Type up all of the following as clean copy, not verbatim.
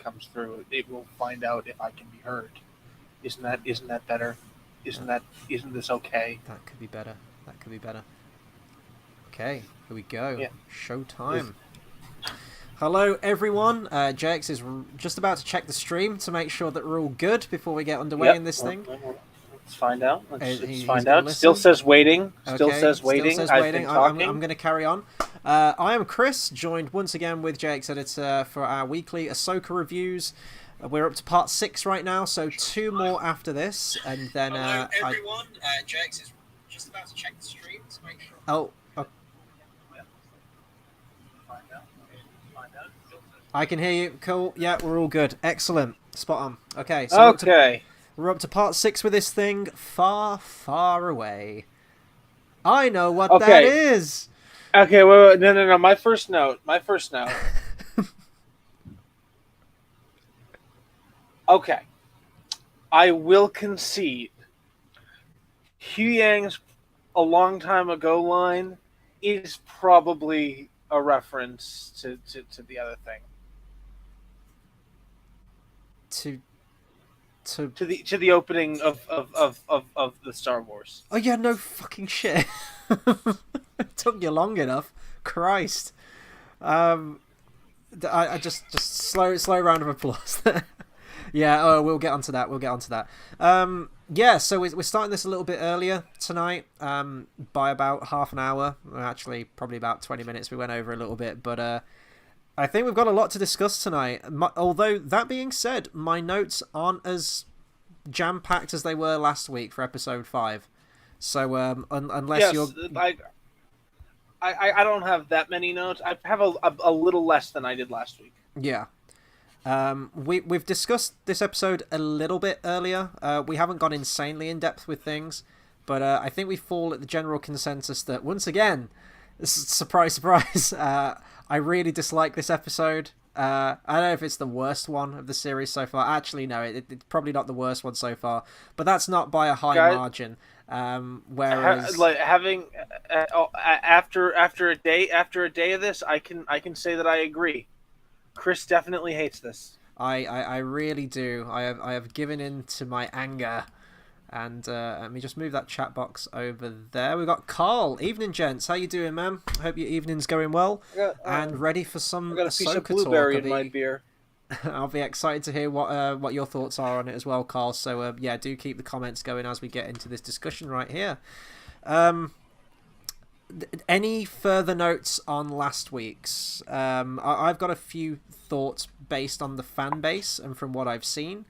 comes through, it will find out if I can be heard. Isn't that better? Isn't this okay? That could be better. That could be better. Okay, here we go. Yeah. Is Showtime. Hello, everyone. JX is just about to check the stream to make sure that we're all good before we get underway in Yep. this thing. Let's find out. Let's He's find gonna out. listen. Still says waiting. Still Okay, says waiting. Still says I've waiting. been talking. I'm going to carry on. I am Chris, joined once again with JXEDITOR for our weekly Ahsoka reviews. We're up to part 6 right now, so 2 more after this, and then Hello, everyone. JX is just about to check the stream to make sure. Oh, I can hear you. Cool. Yeah, we're all good. Excellent. Spot on. Okay. So we're up to part 6 with this thing. Far, far away. I know what that is. Okay. Wait. No. My first note. Okay. I will concede. Huyang's a long time ago line is probably a reference to the other thing. To the opening of the Star Wars. Oh yeah, no fucking shit. It took you long enough. Christ. I just slow round of applause there. Yeah, we'll get onto that. Yeah, so we're starting this a little bit earlier tonight, by about half an hour. Actually, probably about 20 minutes. We went over a little bit, but I think we've got a lot to discuss tonight. Although, that being said, my notes aren't as jam-packed as they were last week for episode 5. So, unless you're... I don't have that many notes. I have a little less than I did last week. Yeah. We've discussed this episode a little bit earlier. We haven't gone insanely in depth with things, but I think we fall at the general consensus that, once again, surprise, surprise, I really dislike this episode. I don't know if it's the worst one of the series so far. Actually, no, it's probably not the worst one so far, but that's not by a high margin. Whereas, having after a day of this, I can say that I agree. Chris definitely hates this. I really do. I have given in to my anger. And let me just move that chat box over there. We've got Carl. Evening, gents. How you doing, man? Hope your evening's going well. And ready for some I got a piece of Ahsoka blueberry talk. in my beer. I'll be excited to hear what your thoughts are on it as well, Carl. So yeah, do keep the comments going as we get into this discussion right here. Any further notes on last week's? I've got a few thoughts based on the fan base and from what I've seen.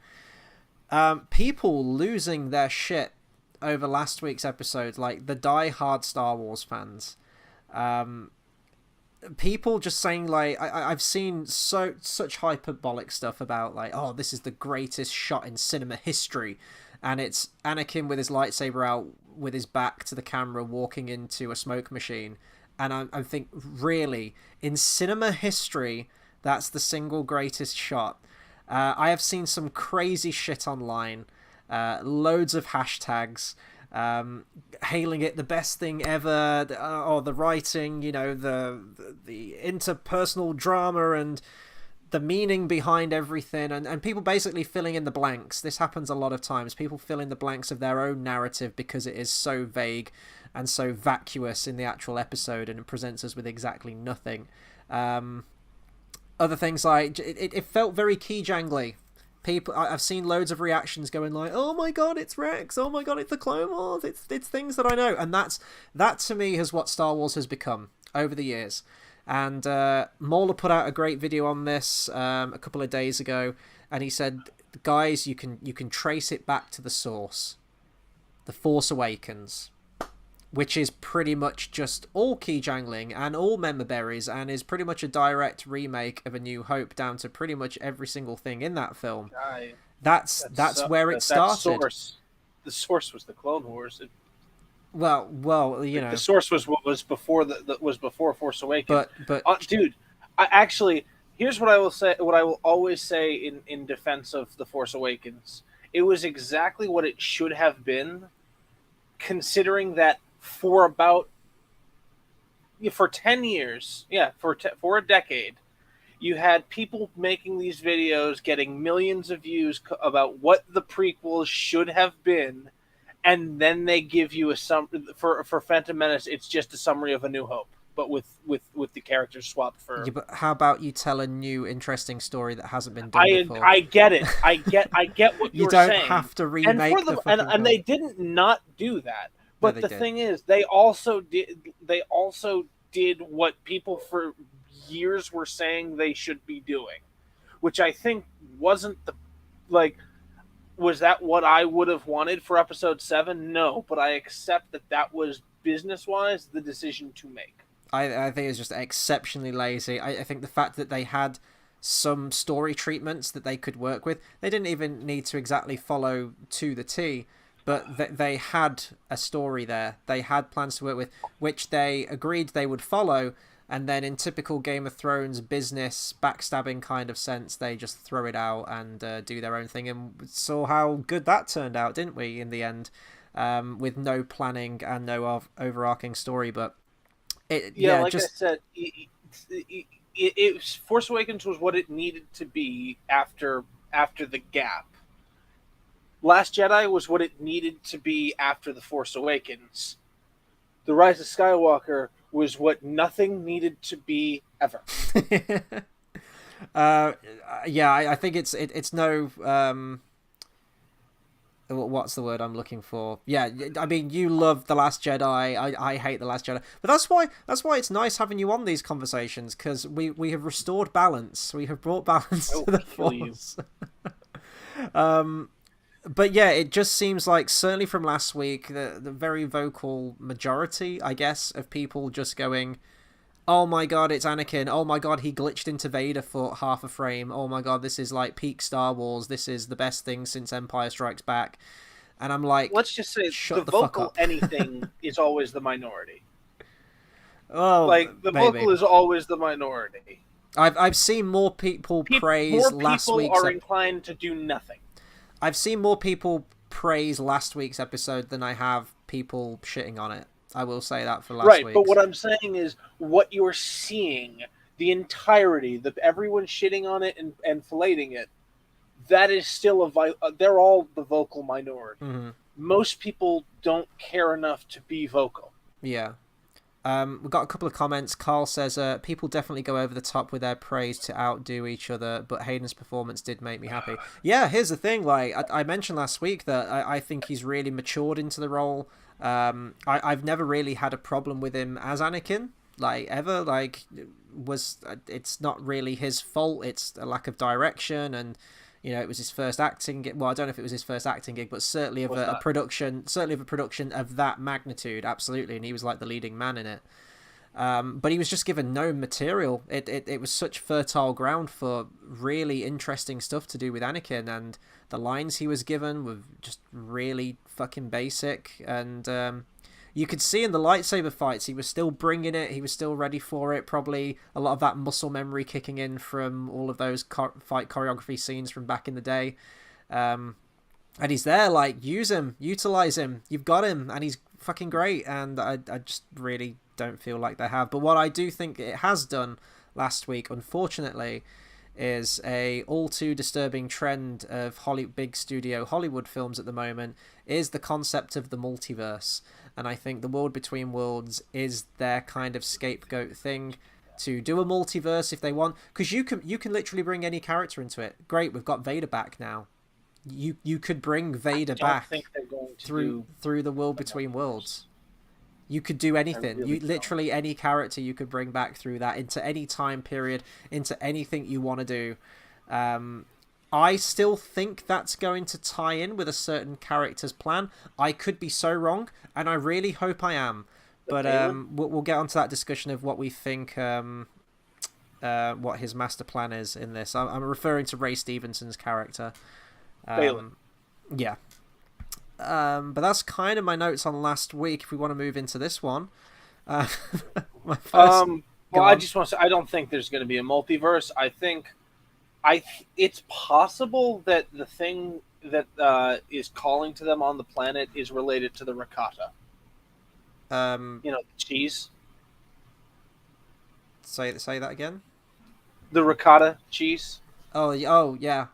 People losing their shit over last week's episode, like the die-hard Star Wars fans. People just saying, like, I've seen such hyperbolic stuff about, like, oh, this is the greatest shot in cinema history, and it's Anakin with his lightsaber out with his back to the camera walking into a smoke machine, and I think, really, in cinema history, that's the single greatest shot. I have seen some crazy shit online, loads of hashtags, hailing it the best thing ever, or the writing, you know, the interpersonal drama and the meaning behind everything, and people basically filling in the blanks. This happens a lot of times. People fill in the blanks of their own narrative because it is so vague and so vacuous in the actual episode, and it presents us with exactly nothing. Other things like it felt very key jangly. People, I've seen loads of reactions going like, "Oh my god, it's Rex! Oh my god, it's the Clone Wars! It's things that I know." And that to me is what Star Wars has become over the years. And Mauler put out a great video on this a couple of days ago, and he said, "Guys, you can trace it back to the source, The Force Awakens." Which is pretty much just all key jangling and all member berries, and is pretty much a direct remake of A New Hope down to pretty much every single thing in that film. That's where it started. The source was the Clone Wars. Well, you know, the source was before was before Force Awakens. But dude, here's what I will say. What I will always say in defense of The Force Awakens, it was exactly what it should have been, considering that for 10 years, for a decade, You had people making these videos, getting millions of views about what the prequels should have been, and then they give you a for Phantom Menace. It's just a summary of A New Hope, but with the characters swapped for. Yeah, but how about you tell a new interesting story that hasn't been done before? I get it. I get what You you're don't saying. have to And for remake the the fucking and film. they didn't not do that. No, But they the did. thing is, they also did what people for years were saying they should be doing, which I think wasn't the like was that what I would have wanted for episode 7? No, but I accept that that was business wise the decision to make. I think it's just exceptionally lazy. I think the fact that they had some story treatments that they could work with, they didn't even need to exactly follow to the T, but they had a story there. They had plans to work with, which they agreed they would follow, and then in typical Game of Thrones business backstabbing kind of sense, they just throw it out and do their own thing, and saw how good that turned out, didn't we, in the end, with no planning and no overarching story, but Yeah, like I just said, Force Awakens was what it needed to be after the gap. Last Jedi was what it needed to be after the Force Awakens. The Rise of Skywalker was what nothing needed to be ever. uh, yeah, I think it's no what's the word I'm looking for? Yeah, I mean, you love The Last Jedi. I hate The Last Jedi, but that's why it's nice having you on these conversations, because we have restored balance. We have brought balance to the Force. But yeah, it just seems like, certainly from last week, the very vocal majority, I guess, of people just going, "Oh my god, it's Anakin. Oh my god, he glitched into Vader for half a frame. Oh my god, this is like peak Star Wars. This is the best thing since Empire Strikes Back." And I'm like, let's just say shut the the fuck vocal up. anything is always the minority. Oh, Like the maybe. vocal is always the minority. I've seen more people praise More last people week's. are inclined to do nothing. I've seen more people praise last week's episode than I have people shitting on it. I will say that for last Right, week's. but what I'm saying is what you're seeing, the entirety, everyone shitting on it and filleting it, that is still they're all the vocal minority. Mm-hmm. Most people don't care enough to be vocal. Yeah. We've got a couple of comments. Carl says, people definitely go over the top with their praise to outdo each other, but Hayden's performance did make me happy. Yeah, here's the thing. Like I mentioned last week that I think he's really matured into the role. I've never really had a problem with him as Anakin, like, ever. Like, it's not really his fault. It's a lack of direction, and it was his first acting gig. Well, I don't know if it was his first acting gig, but certainly of a production, of that magnitude, absolutely. And he was like the leading man in it. But he was just given no material. It was such fertile ground for really interesting stuff to do with Anakin, and the lines he was given were just really fucking basic. And you could see in the lightsaber fights, he was still bringing it. He was still ready for it. Probably a lot of that muscle memory kicking in from all of those fight choreography scenes from back in the day. And he's there, like, use him, utilize him. You've got him, and he's fucking great. And I just really don't feel like they have. But what I do think it has done last week, unfortunately, is a all too disturbing trend of big studio Hollywood films at the moment, is the concept of the multiverse. And I think The World Between Worlds is their kind of scapegoat thing to do a multiverse if they want, because you can literally bring any character into it. Great, we've got Vader back now. You could bring Vader back through The World Between Worlds. You could do anything. Literally any character you could bring back through that, into any time period, into anything you want to do. I still think that's going to tie in with a certain character's plan. I could be so wrong, and I really hope I am. But we'll get onto that discussion of what we think, what his master plan is in this. I'm referring to Ray Stevenson's character. Yeah. But that's kind of my notes on last week. If we want to move into this one, my first. Well, I just want to say I don't think there's going to be a multiverse. I think it's possible that the thing that is calling to them on the planet is related to the ricotta. The cheese. Say that again. The ricotta cheese. Oh yeah.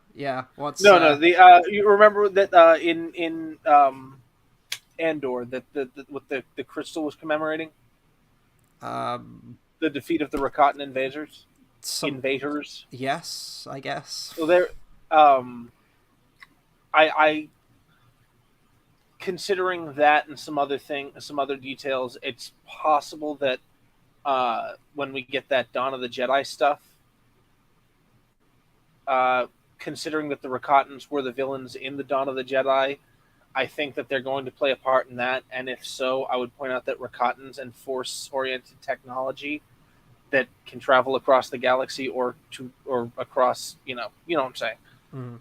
What's No, no. The you remember that in Andor that what the crystal was commemorating um the defeat of the Rakatan invaders. some Invaders. yes, I guess. So there, um, I considering that and some other details, it's possible that when we get that Dawn of the Jedi stuff, uh, considering that the Rakatans were the villains in the Dawn of the Jedi, I think that they're going to play a part in that. And if so, I would point out that Rakatans and Force-oriented technology that can travel across the galaxy or across, you know what I'm saying, Mm.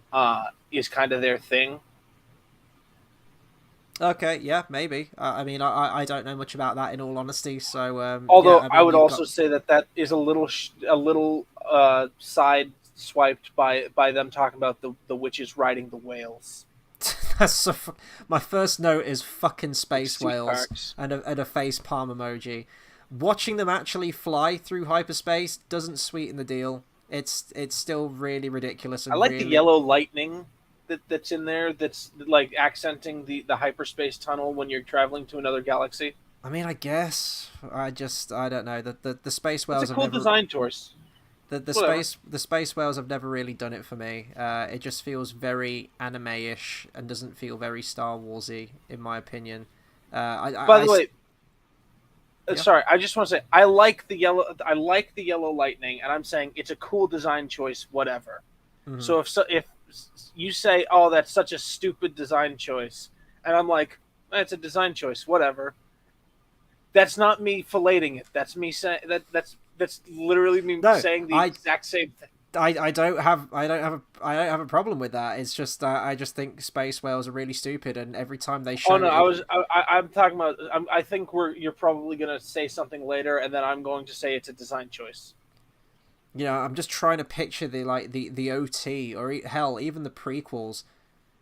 is kind of their thing. Okay, yeah, maybe. I mean, I don't know much about that in all honesty. So yeah, Although I I mean, would you've also got say that that is a little side swiped by them talking about the witches riding the whales. that's my first note is fucking Like space sea whales sharks. and a face palm emoji. Watching them actually fly through hyperspace doesn't sweeten the deal. It's still really ridiculous I and like the really. yellow lightning that's in there. That's like accenting the hyperspace tunnel when you're traveling to another galaxy. I mean, I guess I don't know. The space It's a whales have cool never design choice. Whatever. the space whales have never really done it for me. It just feels very anime-ish and doesn't feel very Star Warsy in my opinion. By the way, Yeah. sorry, I just want to say I like the yellow. I like the yellow lightning, and I'm saying it's a cool design choice. Whatever. Mhm. If you say, "Oh, that's such a stupid design choice," and I'm like, "It's a design choice. Whatever." That's not me filleting it. That's me saying that's literally me No, saying the exact same thing. I don't have a problem with that. It's just I just think space whales are really stupid, and every time they Oh show no, it, I'm talking about. I think you're probably gonna say something later, and then I'm going to say it's a design choice. you know, I'm just trying to picture the OT or hell even the prequels.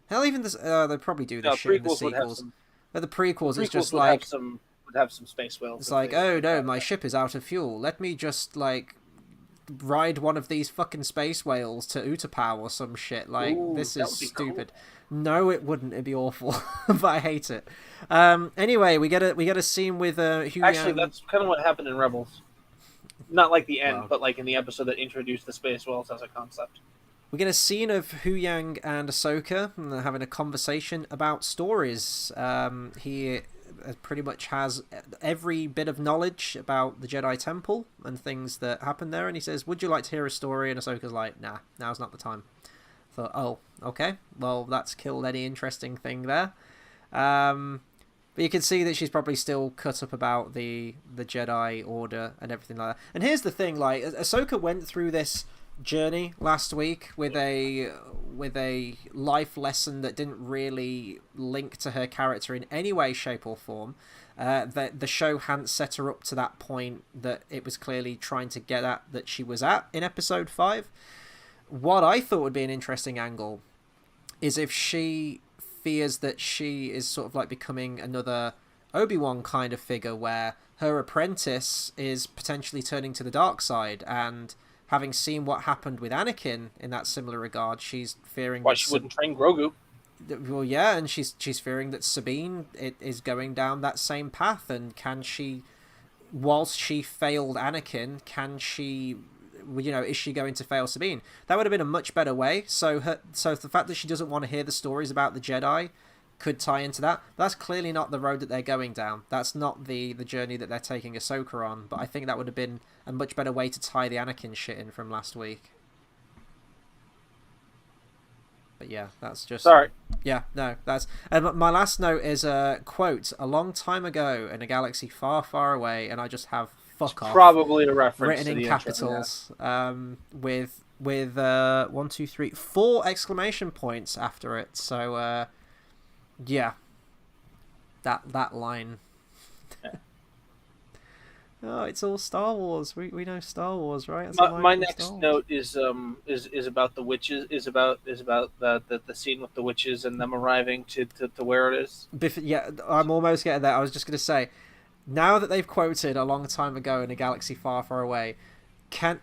Hell, even this they probably do this No, shit in the prequels would have sequels. some. But the The prequels, it's prequels just like would have some space whales it's if like they if oh they no, tried my that. ship is out of fuel. Let me just like ride one of these fucking space whales to Utapau or some shit. Like Ooh, this that is would be cool. stupid. No, it wouldn't. It'd be awful, but I hate it. Anyway, we get a scene with Hu Actually, Yang. that's kind of what happened in Rebels. Not like the end, Well, but like in the episode that introduced the space whales as a concept. we get a scene of Hu Yang and Ahsoka having a conversation about stories. He pretty much has every bit of knowledge about the Jedi Temple and things that happen there, and he says, "Would you like to hear a story?" And Ahsoka's like, "Nah, now's not the time." I thought, oh, okay, well, that's killed any interesting thing there. But you can see that she's probably still cut up about the Jedi Order and everything like that. And here's the thing: like Ahsoka went through this journey last week with a life lesson that didn't really link to her character in any way, shape, or form. That the show hadn't set her up to that point that it was clearly trying to get at that she was at in episode 5. What I thought would be an interesting angle is if she fears that she is sort of like becoming another Obi-Wan kind of figure where her apprentice is potentially turning to the dark side, and having seen what happened with Anakin in that similar regard, she's fearing Why that she wouldn't train Grogu? well, yeah, and she's fearing that Sabine is going down that same path, and can she, whilst she failed Anakin, can she, is she going to fail Sabine? That would have been a much better way. So the fact that she doesn't want to hear the stories about the Jedi could tie into that. But that's clearly not the road that they're going down. That's not the journey that they're taking Ahsoka on. But I think that would have been a much better way to tie the Anakin shit in from last week. But yeah, that's just... Sorry. Yeah, no, that's... And my last note is a quote, a long time ago in a galaxy far, far away, and I just have fuck off Probably a reference written to in the capitals, intro, yeah. with 1, 2, 3, 4 exclamation points after it. So yeah, that line. Yeah. Oh, it's all Star Wars. We know Star Wars, right? That's My next note is about the witches. Is about the scene with the witches and them arriving to where it is. Yeah, I'm almost getting there. I was just gonna say, now that they've quoted a long time ago in a galaxy far, far away, Can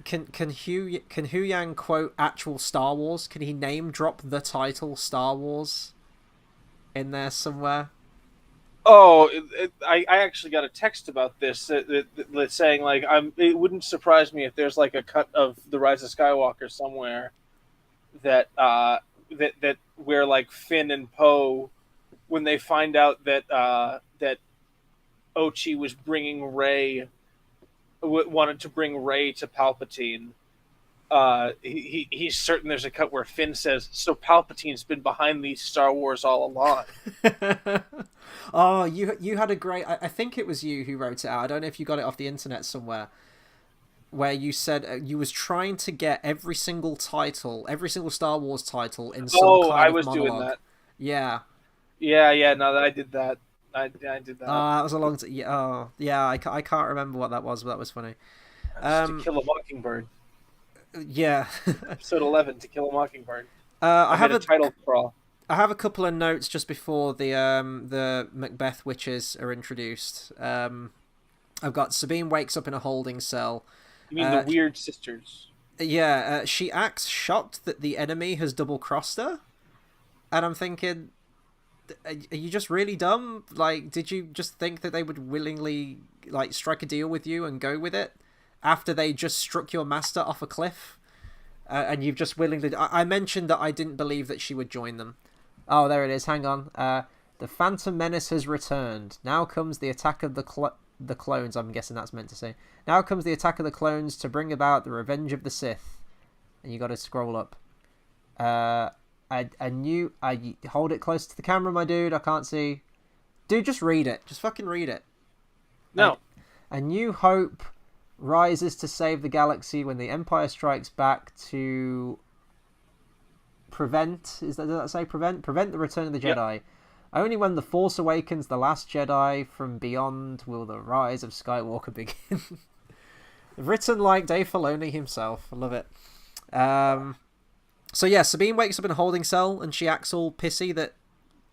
Hu Yang quote actual Star Wars? Can he name drop the title Star Wars in there somewhere? Oh, I actually got a text about this that saying like it wouldn't surprise me if there's like a cut of the Rise of Skywalker somewhere that that where like Finn and Poe, when they find out that that Ochi was bringing wanted to bring Rey to Palpatine. He's certain there's a cut where Finn says, "So Palpatine's been behind these Star Wars all along." Oh, you had a great. I think it was you who wrote it out. I don't know if you got it off the internet somewhere, where you said you was trying to get every single title, every single Star Wars title in some I kind of was monologue. doing that. Yeah. Yeah. No, I did that. I did that. That was a long time. Yeah, oh, yeah. I can't remember what that was, but that was funny. To Kill a Mockingbird. Yeah. Episode 11, To Kill a Mockingbird. I have a title crawl. I have a couple of notes just before the Macbeth witches are introduced. I've got Sabine wakes up in a holding cell. You mean the Weird Sisters? Yeah, she acts shocked that the enemy has double-crossed her. And I'm thinking, are you just really dumb? Like, did you just think that they would willingly like strike a deal with you and go with it after they just struck your master off a cliff? And you've just willingly... I mentioned that I didn't believe that she would join them. Oh, there it is. Hang on. The Phantom Menace has returned. Now comes the attack of the clones. I'm guessing that's meant to say. Now comes the attack of the clones to bring about the revenge of the Sith. And you got to scroll up. I hold it close to the camera, my dude. I can't see. Dude, just read it. Just fucking read it. No. A New Hope rises to save the galaxy when the Empire strikes back to prevent... does that say prevent? Prevent the return of the Jedi. Yep. Only when the Force awakens the last Jedi from beyond will the rise of Skywalker begin. Written like Dave Filoni himself. I love it. So yeah, Sabine wakes up in a holding cell and she acts all pissy that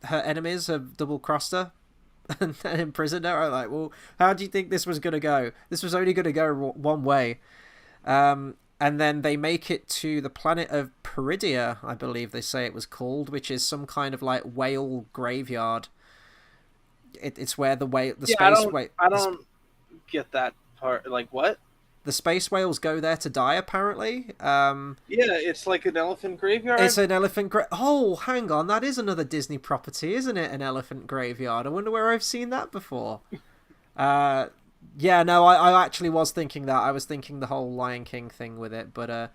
her enemies have double-crossed her and imprisoned her. I'm like, well, how do you think this was going to go? This was only going to go one way. And then they make it to the planet of Peridia, I believe they say it was called, which is some kind of like whale graveyard. It's where the space whale... I don't get that part. Like, what? The space whales go there to die, apparently. Yeah, it's like an elephant graveyard. It's an elephant Oh, hang on. That is another Disney property, isn't it? An elephant graveyard. I wonder where I've seen that before. Yeah, no, I actually was thinking that. I was thinking the whole Lion King thing with it. But,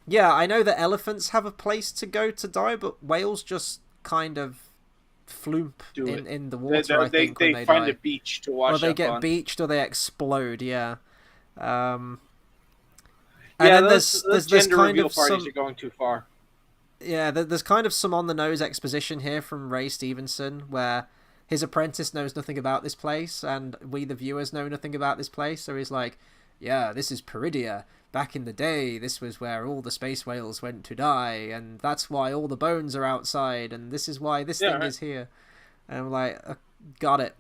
yeah, I know that elephants have a place to go to die, but whales just kind of floomp in the water, I think, when they find die. a beach to wash up on. Or they get beached or they explode, yeah. And yeah, then those there's gender kind reveal of parties some... are going too far. Yeah, there's kind of some on-the-nose exposition here from Ray Stevenson, where his apprentice knows nothing about this place, and we, the viewers, know nothing about this place. So he's like, yeah, this is Peridia. Back in the day, this was where all the space whales went to die, and that's why all the bones are outside, and this is why this thing is here. And I'm like, got it.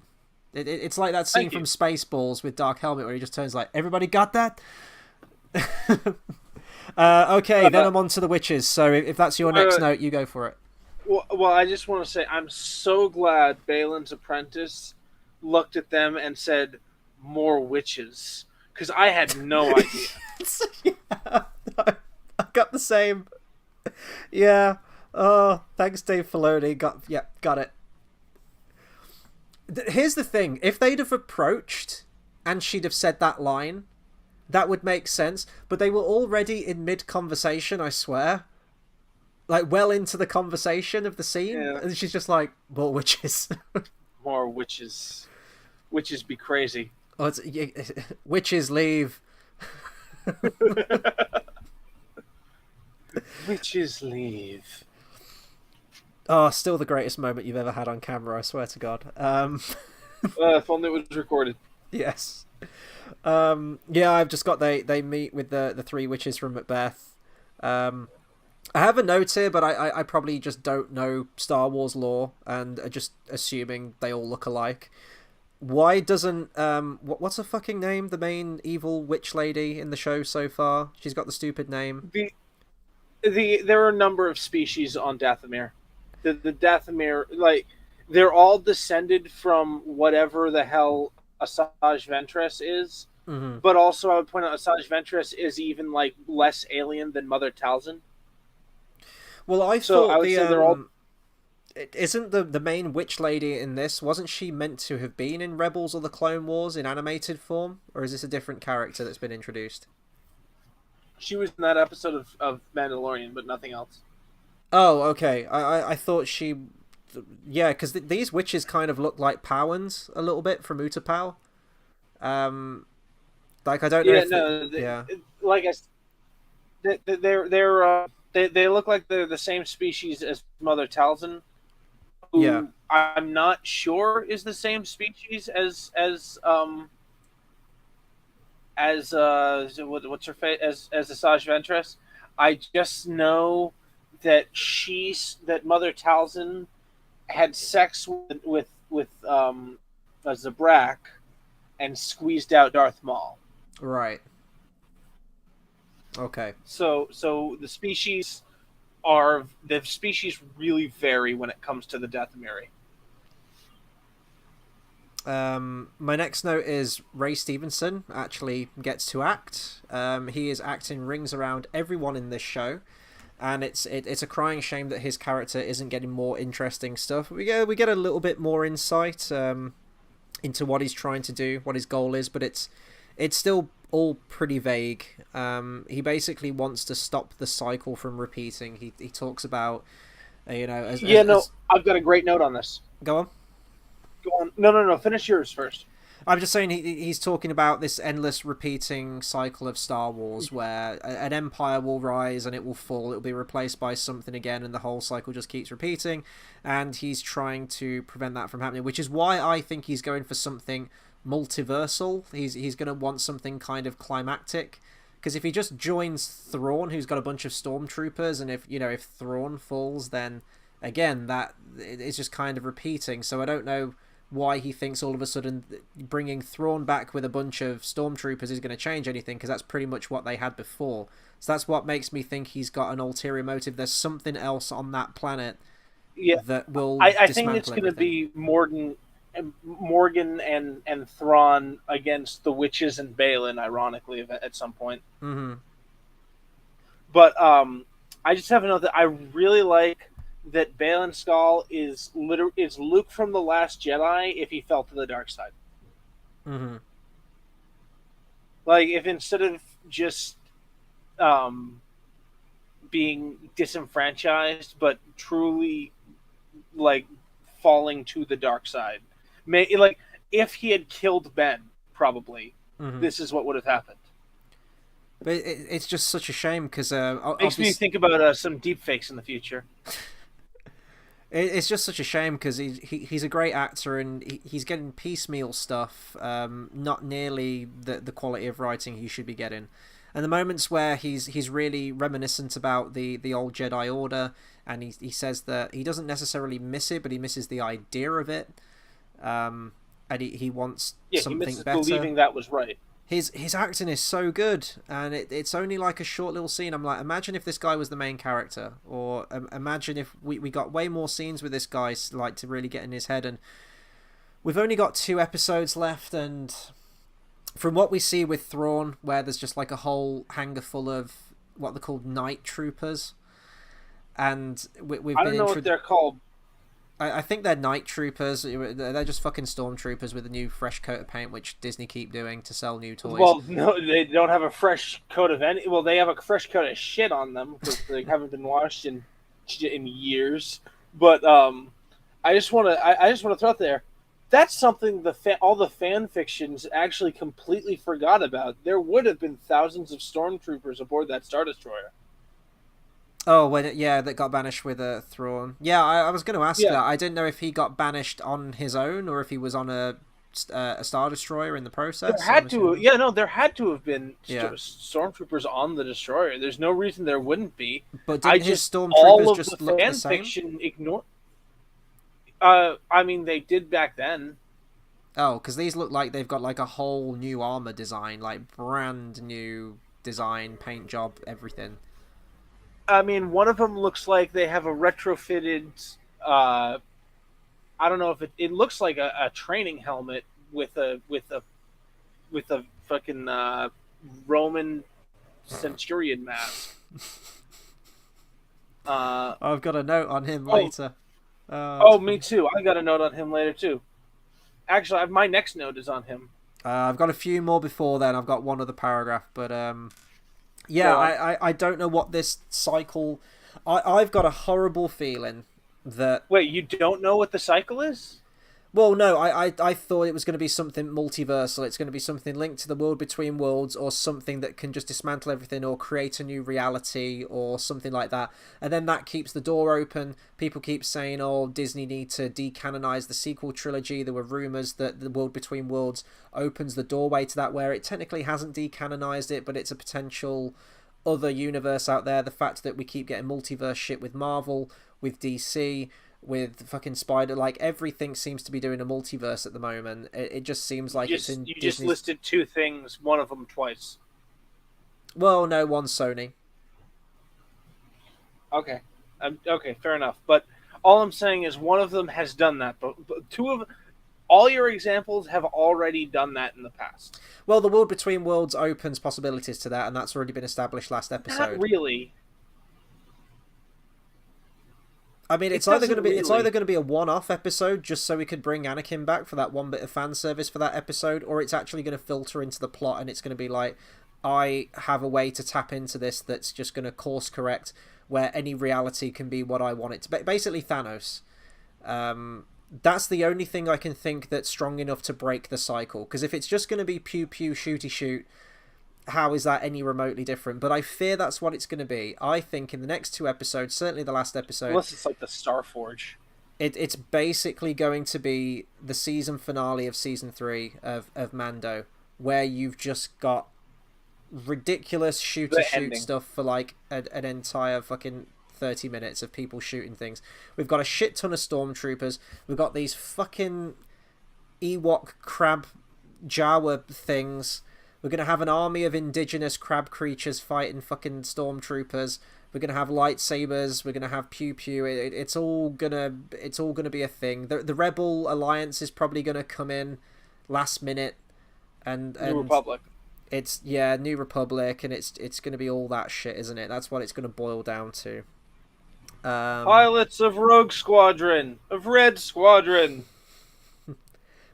It's like that scene from Spaceballs with Dark Helmet where he just turns like, everybody got that? Okay, then I'm on to the witches. So if that's your next note, you go for it. Well, I just want to say I'm so glad Balin's apprentice looked at them and said, more witches. Because I had no idea. Yeah, I got the same. Yeah. Oh, thanks, Dave Filoni. Got it. Here's the thing. If they'd have approached and she'd have said that line, that would make sense. But they were already in mid-conversation, I swear. Like, well into the conversation of the scene. Yeah. And she's just like, more witches. More witches. Witches be crazy. Oh, witches leave. Witches leave. Oh, still the greatest moment you've ever had on camera, I swear to God. If only it was recorded. Yes. Yeah, I've just got they meet with the three witches from Macbeth. I have a note here, but I probably just don't know Star Wars lore and are just assuming they all look alike. Why doesn't what's her fucking name? The main evil witch lady in the show so far. She's got the stupid name. There are a number of species on Dathomir. The Dathomir, like, they're all descended from whatever the hell Asajj Ventress is. Mm-hmm. But also, I would point out Asajj Ventress is even like less alien than Mother Talzin. Well, I So I thought would the say they're all. isn't the main witch lady in this, wasn't she meant to have been in Rebels or the Clone Wars in animated form, or is this a different character that's been introduced? She was in that episode of Mandalorian, but nothing else. Oh, okay. I thought she, yeah, because these witches kind of look like Powans a little bit from Utapau. Like I don't know Yeah, if no, yeah, like they look like they're the same species as Mother Talzin, yeah, who I'm not sure is the same species as what's her face as Asajj Ventress. I just know that Mother Talzin had sex with a Zabrak and squeezed out Darth Maul. right, okay. So the species really vary when it comes to the Dathomiri. My next note is Ray Stevenson actually gets to act. He is acting rings around everyone in this show, and it's a crying shame that his character isn't getting more interesting stuff. We get a little bit more insight into what he's trying to do, what his goal is, but it's still all pretty vague. He basically wants to stop the cycle from repeating. He talks about I've got a great note on this. go on. Go on. No. Finish yours first. I'm just saying he's talking about this endless repeating cycle of Star Wars where an empire will rise and it will fall, it will be replaced by something again, and the whole cycle just keeps repeating, and he's trying to prevent that from happening, which is why I think he's going for something multiversal. He's going to want something kind of climactic, because if he just joins Thrawn, who's got a bunch of stormtroopers, and if Thrawn falls, then again that it's just kind of repeating. So I don't know why he thinks all of a sudden bringing Thrawn back with a bunch of stormtroopers is going to change anything, because that's pretty much what they had before. So that's what makes me think he's got an ulterior motive. There's something else on that planet that will I think it's going to be Morgan and Thrawn against the witches and Balin, ironically, at some point. Mm-hmm. But I just have to note that I really like that Balin Skull is Luke from The Last Jedi if he fell to the dark side. Mm-hmm. Like, if instead of just being disenfranchised, but truly, like, falling to the dark side. Like, if he had killed Ben, probably, this is what would have happened. But it's just such a shame, because makes me think about some deep fakes in the future. It's just such a shame, because he's a great actor, and he's getting piecemeal stuff, not nearly the quality of writing he should be getting. And the moments where he's really reminiscent about the old Jedi Order, and he says that he doesn't necessarily miss it, but he misses the idea of it, and he wants something he misses better. Believing that was right. His acting is so good, and it's only like a short little scene. I'm like, imagine if this guy was the main character, or imagine if we got way more scenes with this guy, like, to really get in his head. And we've only got 2 episodes left, and from what we see with Thrawn, where there's just like a whole hangar full of what they're called night troopers, and I don't know what they're called. I think they're night troopers. They're just fucking stormtroopers with a new fresh coat of paint, which Disney keep doing to sell new toys. Well, no, they don't have a fresh coat of any. Well, they have a fresh coat of shit on them because they haven't been washed in years. But I just want to throw out there. That's something all the fan fictions actually completely forgot about. There would have been thousands of stormtroopers aboard that Star Destroyer. Oh, that got banished with a Thrawn. Yeah, I was going to ask that. I didn't know if he got banished on his own or if he was on a Star Destroyer in the process. There had to have been stormtroopers on the Destroyer. There's no reason there wouldn't be. But didn't his stormtroopers all of just the look fan the same? fiction ignore. I mean, they did back then. Oh, because these look like they've got like a whole new armor design, like brand new design, paint job, everything. I mean, one of them looks like they have a retrofitted. Uh, I don't know if it looks like a training helmet with a fucking Roman centurion mask. Uh, I've got a note on him oh, later. oh, That's me funny. too. I got a note on him later too. Actually, my next note is on him. I've got a few more before then. I've got one other paragraph, but yeah, Go on. I don't know what this cycle. I've got a horrible feeling that. Wait, you don't know what the cycle is? Well, no, I thought it was going to be something multiversal. It's going to be something linked to the world between worlds, or something that can just dismantle everything, or create a new reality, or something like that. And then that keeps the door open. People keep saying, "Oh, Disney need to decanonize the sequel trilogy." There were rumors that the world between worlds opens the doorway to that, where it technically hasn't decanonized it, but it's a potential other universe out there. The fact that we keep getting multiverse shit with Marvel, with DC, with fucking Spider, like everything seems to be doing a multiverse at the moment. It just seems like it's in You just Disney's. listed two things, one of them twice. Well, no, one's Sony. Okay, okay, fair enough. But all I'm saying is one of them has done that, but two of all your examples have already done that in the past. Well, the world between worlds opens possibilities to that, and that's already been established last Not episode. really. I mean, It it's doesn't either really. going to be a one-off episode just so we could bring Anakin back for that one bit of fan service for that episode, or it's actually going to filter into the plot and it's going to be like, I have a way to tap into this that's just going to course correct where any reality can be what I want it to be. Basically, Thanos. That's the only thing I can think that's strong enough to break the cycle. Because if it's just going to be pew pew shooty shoot, how is that any remotely different? But I fear that's what it's going to be. I think in the next two episodes, certainly the last episode, Unless it's like the Star Forge. it's basically going to be the season finale of season 3 of Mando, where you've just got ridiculous shooter The shoot ending. stuff for like an entire fucking 30 minutes of people shooting things. We've got a shit ton of stormtroopers. We've got these fucking Ewok crab Jawa things. We're going to have an army of indigenous crab creatures fighting fucking stormtroopers. We're going to have lightsabers. We're going to have pew pew. It's all gonna be a thing. The Rebel Alliance is probably going to come in last minute, and New Republic. it's New Republic, and it's going to be all that shit, isn't it? That's what it's going to boil down to. Pilots of Rogue Squadron, of Red Squadron.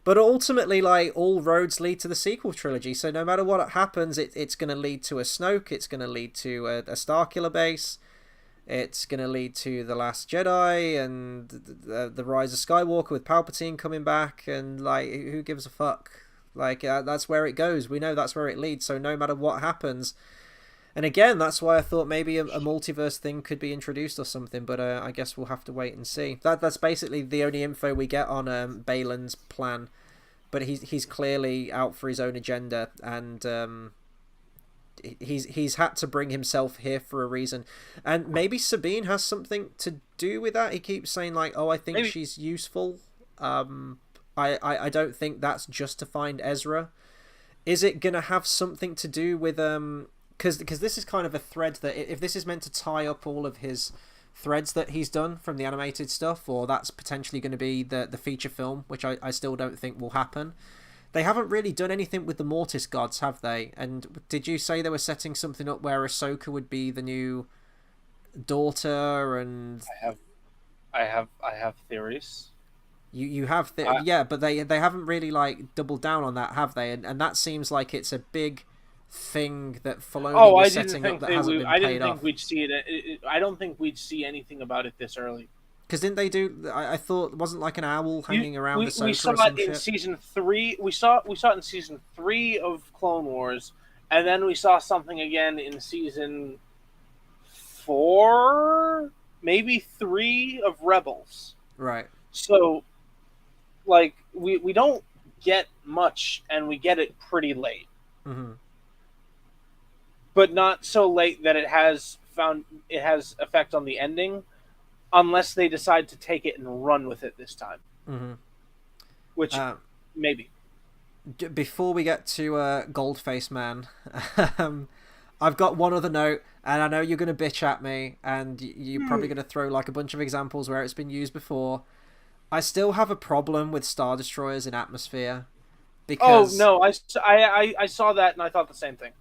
But ultimately, like, all roads lead to the sequel trilogy. So no matter what happens, it's going to lead to a Snoke. It's going to lead to a Starkiller base. It's going to lead to the Last Jedi and the Rise of Skywalker with Palpatine coming back. And like, who gives a fuck? Like, that's where it goes. We know that's where it leads. So no matter what happens. And again, that's why I thought maybe a multiverse thing could be introduced or something, but I guess we'll have to wait and see. That's basically the only info we get on Balin's plan, but he's clearly out for his own agenda, and he's had to bring himself here for a reason, and maybe Sabine has something to do with that. He keeps saying like, "Oh, I think Maybe. she's useful." I don't think that's just to find Ezra. Is it gonna have something to do with because this is kind of a thread that if this is meant to tie up all of his threads that he's done from the animated stuff, or that's potentially going to be the feature film, which I still don't think will happen. They haven't really done anything with the Mortis gods, have they? And did you say they were setting something up where Ahsoka would be the new daughter? And I have theories. you have yeah, but they haven't really like doubled down on that, have they? And that seems like it's a big thing that Filoni Oh, was I didn't setting up think that they hasn't would. been I didn't paid think off. we'd see it. I don't think we'd see anything about it this early. Because didn't they do? I thought wasn't like an owl hanging around We Ahsoka saw or some it in shit. season 3. We saw it in season 3 of Clone Wars, and then we saw something again in season 4, maybe 3 of Rebels. Right. So, like, we don't get much, and we get it pretty late, Mm-hmm. but not so late that it has effect on the ending, unless they decide to take it and run with it this time. Mm-hmm. Which Uh, maybe. Before we get to Goldface Man, I've got one other note, and I know you're going to bitch at me, and you're probably going to throw like a bunch of examples where it's been used before. I still have a problem with Star Destroyers in atmosphere Oh because no, I saw that and I thought the same thing.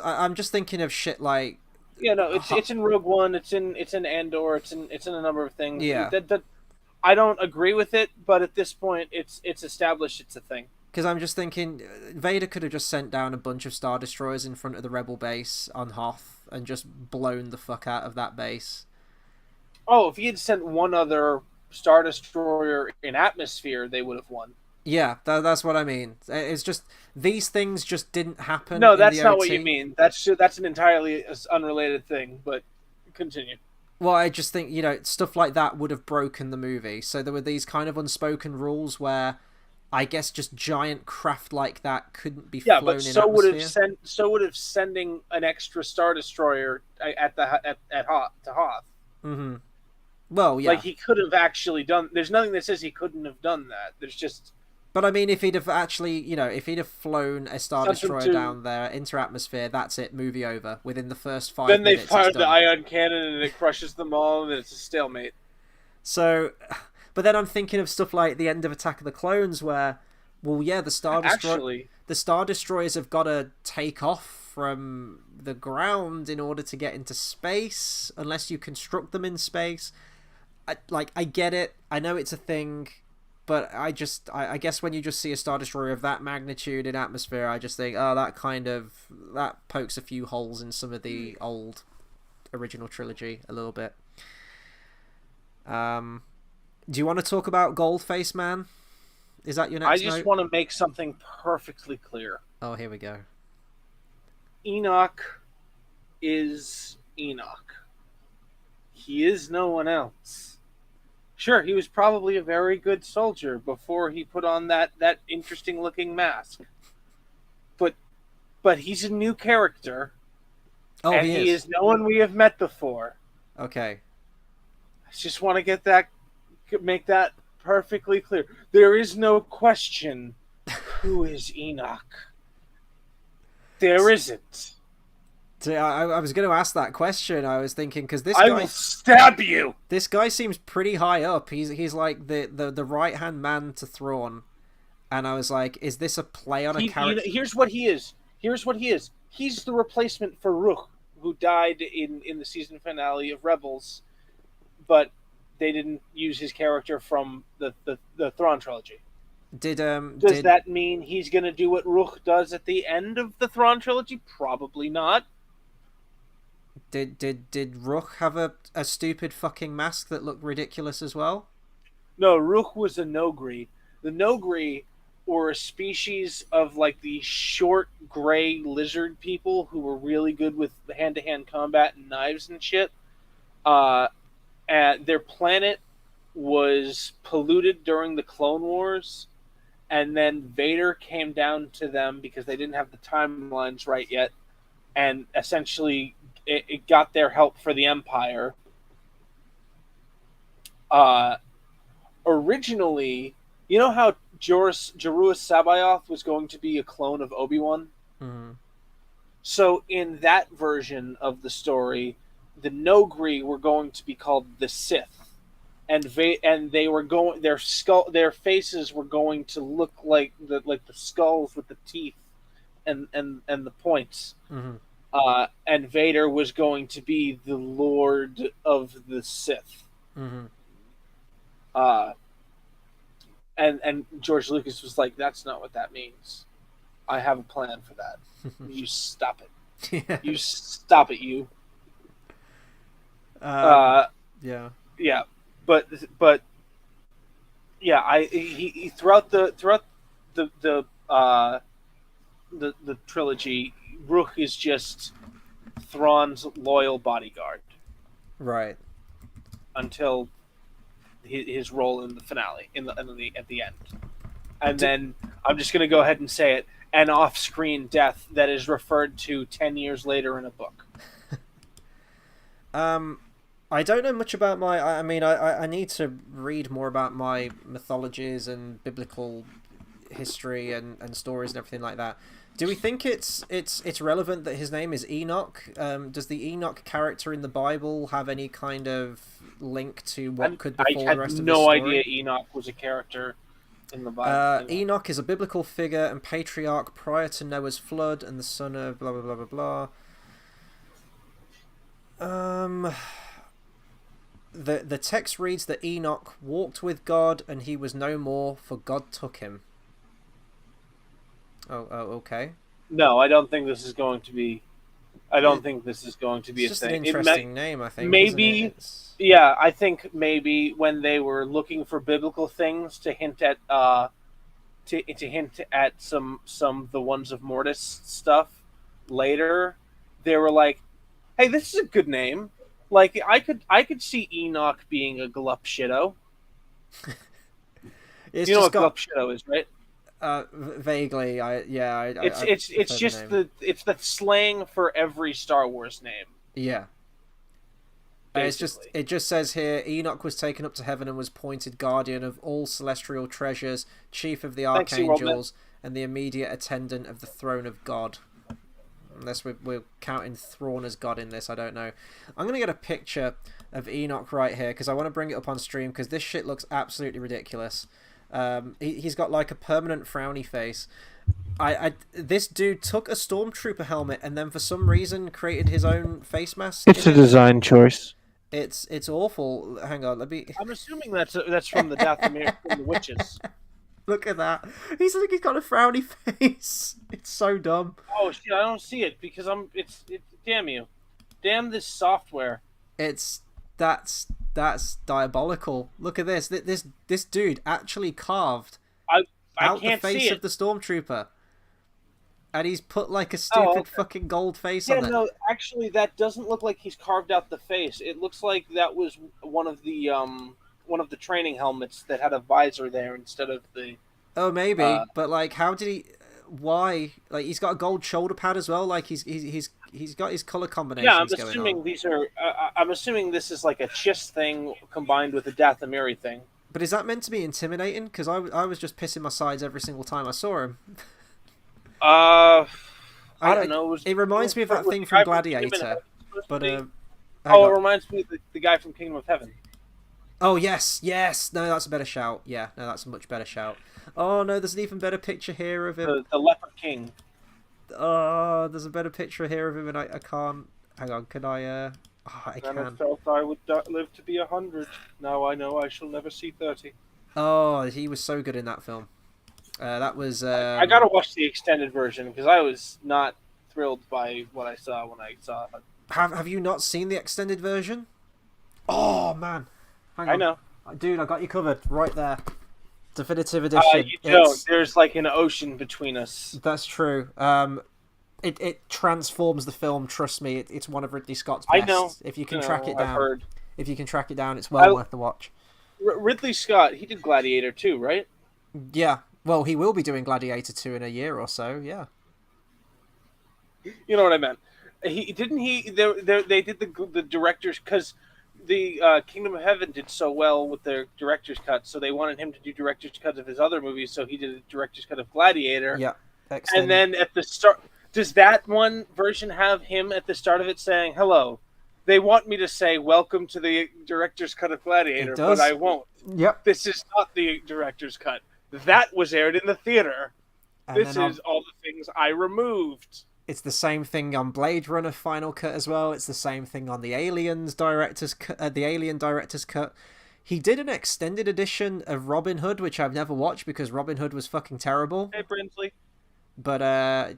I'm just thinking of shit like Yeah, no, it's in Rogue One, it's in Andor, it's in a number of things. yeah, That I don't agree with it, but at this point, it's established it's a thing. because I'm just thinking Vader could have just sent down a bunch of Star Destroyers in front of the Rebel base on Hoth and just blown the fuck out of that base. Oh, if he had sent one other Star Destroyer in atmosphere, they would have won. Yeah, that's what I mean. It's just these things just didn't happen No, in that's the not OT. what you mean. That's an entirely unrelated thing. But continue. Well, I just think, stuff like that would have broken the movie. So there were these kind of unspoken rules where I guess just giant craft like that couldn't be Yeah, flown but in so would atmosphere. have sending an extra Star Destroyer at Hoth to Hoth. Mm-hmm. Well, Like yeah. he could have actually done. There's nothing that says he couldn't have done that. There's just But I mean, if he'd have actually, if he'd have flown a Star something Destroyer to. down there into atmosphere, that's it, movie over. Within the first 5 Then they minutes, it's fired the done. ion cannon and it crushes them all, and it's a stalemate. So, but then I'm thinking of stuff like the end of Attack of the Clones, where, well, yeah, Actually, the Star Destroyers have got to take off from the ground in order to get into space, unless you construct them in space. I get it. I know it's a thing. But I guess when you just see a Star Destroyer of that magnitude in atmosphere, I just think, oh, that pokes a few holes in some of the old original trilogy a little bit. Do you want to talk about Goldface Man? Is that your next I just note? want to make something perfectly clear. Oh, here we go. Enoch is Enoch. He is no one else. Sure, he was probably a very good soldier before he put on that interesting looking mask. But he's a new character, Oh, and he is no one we have met before. Okay. I just want to make that perfectly clear. There is no question who is Enoch. There isn't. So I was going to ask that question. I was thinking because I will stab you. this guy seems pretty high up. He's like the right hand man to Thrawn, and I was like, is this a play on a character? Here's what he is. He's the replacement for Ruch, who died in the season finale of Rebels, but they didn't use his character from the Thrawn trilogy. Does that mean he's going to do what Ruch does at the end of the Thrawn trilogy? Probably not. Did Ruch have a stupid fucking mask that looked ridiculous as well? No, Ruch was a Nogri. The Nogri were a species of like the short gray lizard people who were really good with hand-to-hand combat and knives and shit. And their planet was polluted during the Clone Wars, and then Vader came down to them because they didn't have the timelines right yet, and essentially it got their help for the Empire. Originally, you know how Jaruus Sabayoth was going to be a clone of Obi-Wan? Mm-hmm. So in that version of the story, the Nogri were going to be called the Sith, and they were going their faces were going to look like the skulls with the teeth and the points. Mm-hmm. And Vader was going to be the Lord of the Sith. Mm-hmm. And George Lucas was like, "That's not what that means. I have a plan for that. You stop it. Yeah. You stop it. You." Yeah. Yeah, but yeah, he throughout the trilogy, Ruch is just Thrawn's loyal bodyguard Right. until his role in the finale, at the end, and then I'm just gonna go ahead and say it: an off-screen death that is referred to 10 years later in a book. I don't know much about I mean, I need to read more about my mythologies and biblical history and stories and everything like that. Do we think it's relevant that his name is Enoch? Does the Enoch character in the Bible have any kind of link to what could befall the rest of the story? I had no idea Enoch was a character in the Bible. Enoch is a biblical figure and patriarch prior to Noah's flood and the son of blah blah blah blah blah. The text reads that Enoch walked with God and he was no more, for God took him. Oh, okay. No, I don't think this is going to be. I don't think this is going to be It's a just thing. an interesting name, I think. Maybe, isn't it? yeah, I think maybe when they were looking for biblical things to hint at, to hint at some the ones of Mortis stuff later, they were like, "Hey, this is a good name." Like I could see Enoch being a glup shitto. You know what glup shitto is, right? Vaguely, it's just the slang for every Star Wars name. Yeah. It just says here Enoch was taken up to heaven and was appointed guardian of all celestial treasures, chief of the archangels, and the immediate attendant of the throne of God. Unless we're counting Thrawn as God in this, I don't know. I'm gonna get a picture of Enoch right here because I want to bring it up on stream because this shit looks absolutely ridiculous. He's got like a permanent frowny face. This dude took a stormtrooper helmet and then for some reason created his own face mask. It's a design choice. It's awful. Hang on, let me. I'm assuming that's from the Dathomir from the witches. Look at that. He's got a frowny face. It's so dumb. Oh shit! I don't see it because damn you, damn this software. That's diabolical. Look at this. This dude actually carved out the face of the stormtrooper, and he's put like a stupid fucking gold face on it. No, actually, that doesn't look like he's carved out the face. It looks like that was one of the training helmets that had a visor there instead of the. Oh, maybe, but like, how did he? Why? Like, he's got a gold shoulder pad as well. Like, he's got his color combinations. Yeah, I'm assuming these are. I'm assuming this is like a Chiss thing combined with a Dathomiri thing. But is that meant to be intimidating? Because I was just pissing my sides every single time I saw him. I don't know. It reminds me of that thing from Gladiator. But it reminds me of the guy from Kingdom of Heaven. Oh, yes. No, that's a better shout. Yeah, no, that's a much better shout. Oh, no, there's an even better picture here of him. The Leopard King. Oh, there's a better picture here of him, and I can't... Hang on, can I... Oh, I can. I felt I would live to be 100. Now I know I shall never see 30. Oh, he was so good in that film. That was... I gotta watch the extended version, because I was not thrilled by what I saw when I saw it. Have you not seen the extended version? Oh, man. Hang on. I know. Dude, I got you covered right there. Definitive edition. You don't. There's like an ocean between us. That's true. It transforms the film. Trust me, it's one of Ridley Scott's best. I know. If you can track it down, I've heard. If you can track it down, it's well worth the watch. Ridley Scott, he did Gladiator too, right? Yeah. Well, he will be doing Gladiator 2 in a year or so. Yeah. You know what I meant. He didn't. They did the director's because. The Kingdom of Heaven did so well with their director's cut, so they wanted him to do director's cut of his other movies, so he did a director's cut of Gladiator. Yeah. And then at the start, does that one version have him at the start of it saying, hello, they want me to say, welcome to the director's cut of Gladiator, but I won't. Yep. This is not the director's cut. That was aired in the theater. And this is all the things I removed. It's the same thing on Blade Runner Final Cut as well. It's the same thing on the Aliens director's cut, the Alien director's cut. He did an extended edition of Robin Hood, which I've never watched because Robin Hood was fucking terrible. Hey, Brinsley. But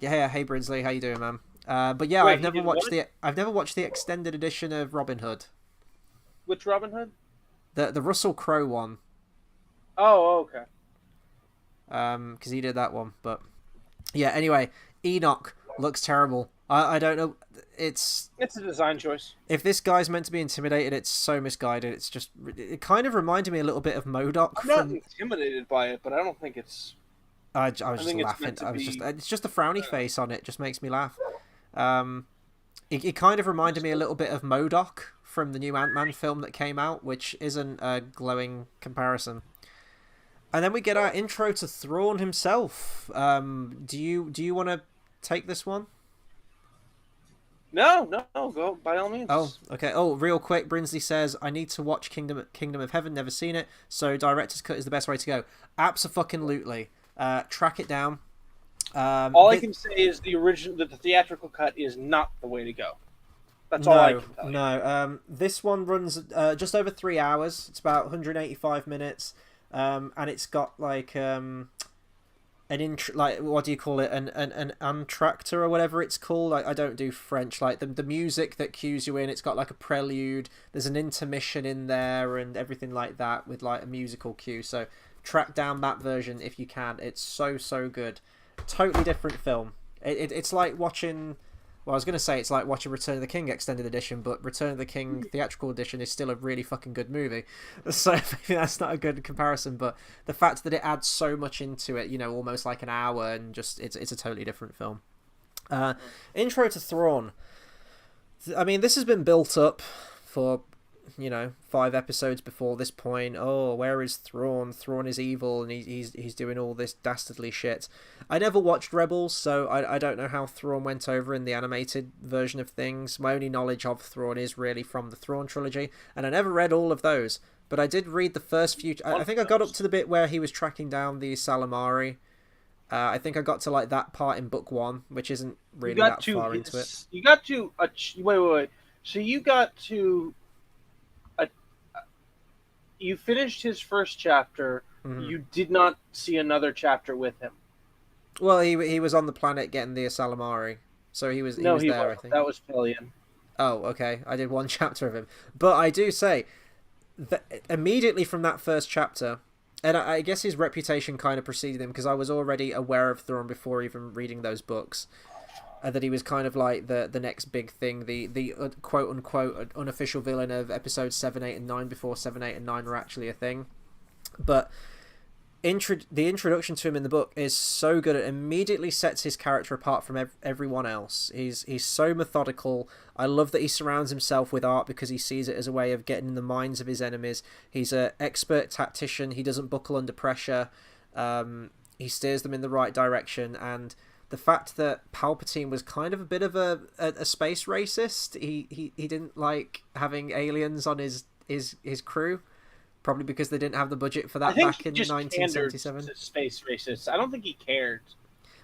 hey Brinsley, how you doing, man? But yeah, I've never watched the extended edition of Robin Hood. Which Robin Hood? The Russell Crowe one. Oh, okay. Because he did that one, but yeah. Anyway, Enoch looks terrible. I don't know. It's a design choice. If this guy's meant to be intimidated, it's so misguided. It's just, it kind of reminded me a little bit of MODOK. I'm not intimidated by it, but I don't think it's. I was just laughing. It's just the frowny face on it. Just makes me laugh. It kind of reminded me a little bit of MODOK from the new Ant-Man film that came out, which isn't a glowing comparison. And then we get our intro to Thrawn himself. Do you want to take this one? No, go by all Oh, means. okay. Oh, real quick, Brinsley says I need to watch Kingdom of Heaven. Never seen it, so director's cut is the best way to go. Absolutely. Track it down. All I can say is the theatrical cut is not the way to go. That's all I No, can tell you. no. This one runs just over 3 hours. It's about 185 minutes, and it's got like like what do you call it? An entractor or whatever it's called. I don't do French. Like the music that cues you in. It's got like a prelude. There's an intermission in there and everything like that with like a musical cue. So track down that version if you can. It's so good. Totally different film. It's like watching. Well, I was going to say it's like watching Return of the King extended edition, but Return of the King theatrical edition is still a really fucking good movie. So maybe that's not a good comparison, but the fact that it adds so much into it, you know, almost like an hour, and just it's a totally different film. Intro to Thrawn. I mean, this has been built up for 5 episodes before this point. Oh, where is Thrawn? Thrawn is evil, and he's doing all this dastardly shit. I never watched Rebels, so I don't know how Thrawn went over in the animated version of things. My only knowledge of Thrawn is really from the Thrawn trilogy, and I never read all of those. But I did read the first few. I think I got up to the bit where he was tracking down the Salamari. I think I got to like that part in book 1, which isn't really that far into it. You got to wait. So you got to you finished his first chapter. Mm-hmm. You did not see another chapter with him. Well, he was on the planet getting the Salamari, so he was there. I think that was Pillion. Oh, okay. I did 1 chapter of him, but I do say that immediately from that first chapter, and I guess his reputation kind of preceded him because I was already aware of Thrawn before even reading those books. That he was kind of like the next big thing, the quote unquote unofficial villain of episodes 7, 8, and 9 before 7, 8, and 9 were actually a thing. But the introduction to him in the book is so good. It immediately sets his character apart from everyone else. He's so methodical. I love that he surrounds himself with art because he sees it as a way of getting in the minds of his enemies. He's an expert tactician. He doesn't buckle under pressure. He steers them in the right direction, and the fact that Palpatine was kind of a bit of a space racist. He didn't like having aliens on his crew, probably because they didn't have the budget for that back in 1977. Space racist. I don't think he cared.